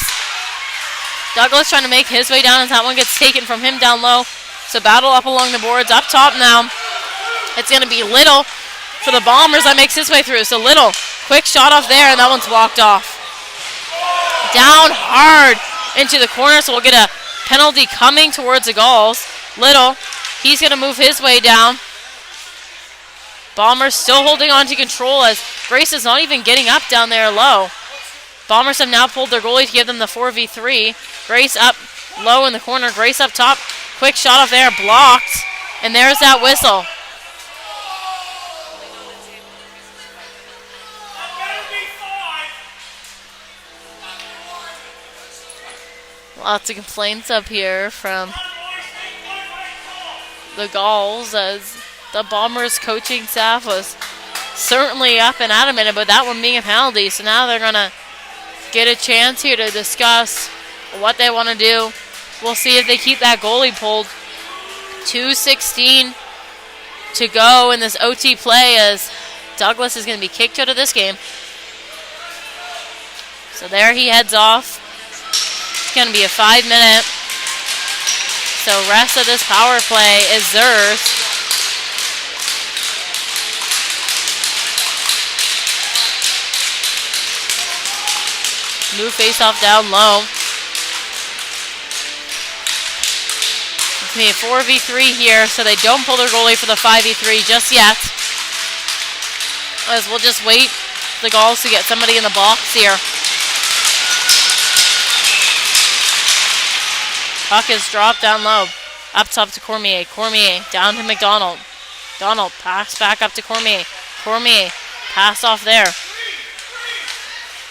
Douglas trying to make his way down as that one gets taken from him down low. So battle up along the boards. Up top now. It's going to be Little for the Bombers that makes his way through. So Little, quick shot off there, and that one's walked off. Down hard into the corner, so we'll get a penalty coming towards the Gulls. Little, he's going to move his way down. Bombers still holding on to control as Grace is not even getting up down there low. Bombers have now pulled their goalie to give them the 4v3. Grace up low in the corner. Grace up top. Quick shot off there. Blocked. And there's that whistle. Lots of complaints up here from the Gulls as the Bombers coaching staff was certainly up and adamant about that one being a penalty. So now they're going to get a chance here to discuss what they want to do. We'll see if they keep that goalie pulled. 2:16 to go in this OT play as Douglas is going to be kicked out of this game. So there he heads off. It's going to be a 5-minute. So rest of this power play is theirs. Move face-off down low. It's going to be a 4v3 here, so they don't pull their goalie for the 5v3 just yet. As we'll just wait for the Gulls to get somebody in the box here. Puck is dropped down low. Up top to Cormier. Cormier down to McDonald. McDonald pass back up to Cormier. Cormier pass off there.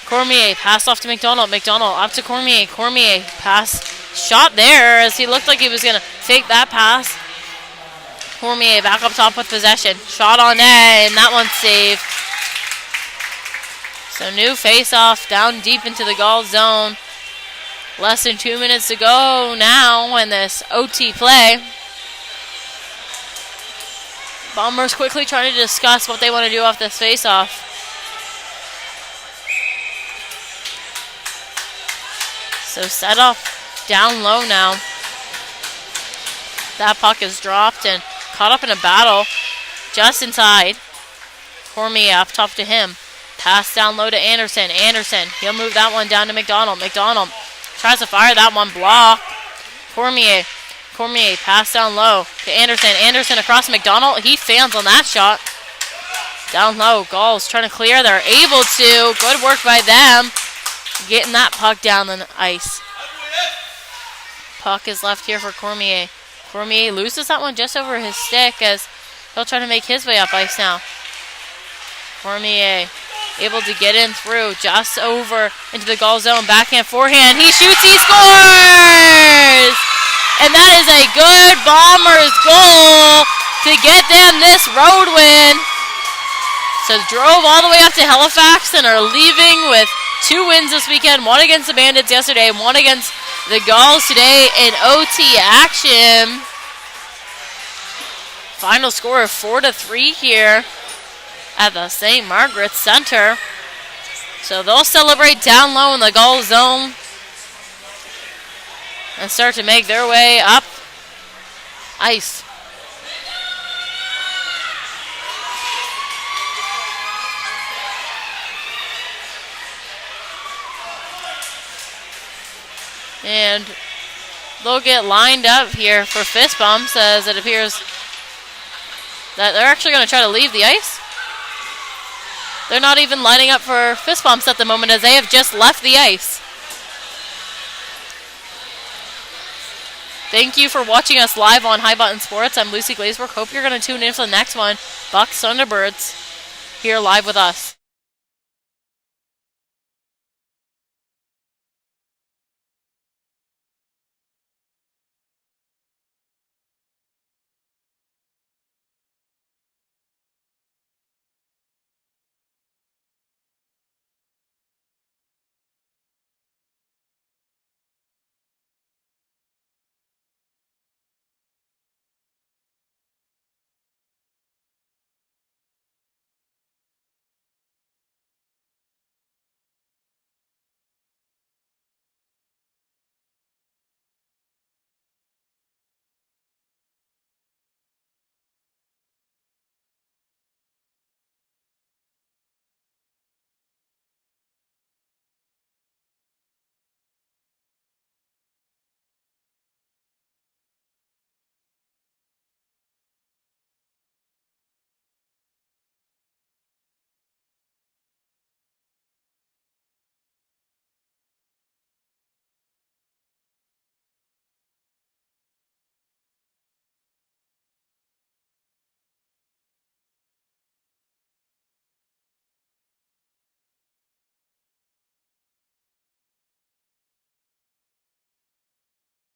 Cormier pass off to McDonald. McDonald up to Cormier. Cormier pass shot there as he looked like he was going to fake that pass. Cormier back up top with possession. Shot on net, and that one's saved. So new face-off down deep into the Gulls zone. Less than 2 minutes to go now in this OT play. Bombers quickly trying to discuss what they want to do off this face-off. So set up down low now. That puck is dropped and caught up in a battle just inside. Cormier up top to him. Pass down low to Anderson. Anderson, he'll move that one down to McDonald. McDonald tries to fire that one, block. Cormier pass down low to Anderson. Anderson across McDonald. He fails on that shot. Down low, Gulls trying to clear. They're able to. Good work by them. Getting that puck down the ice. Puck is left here for Cormier. Cormier loses that one just over his stick as he'll try to make his way up ice now. Cormier able to get in through just over into the goal zone. Backhand, forehand. He shoots, he scores! And that is a good Bombers goal to get them this road win. So drove all the way up to Halifax and are leaving with 2 wins this weekend. One against the Bandits yesterday and one against the Gulls today in OT action. Final score of 4-3 here at the St. Margaret's Center. So they'll celebrate down low in the Gulls zone and start to make their way up ice. And they'll get lined up here for fist bumps as it appears that they're actually going to try to leave the ice. They're not even lining up for fist bumps at the moment as they have just left the ice. Thank you for watching us live on High Button Sports. I'm Lucy Glazebrook. Hope you're going to tune in for the next one. Bucks Thunderbirds here live with us.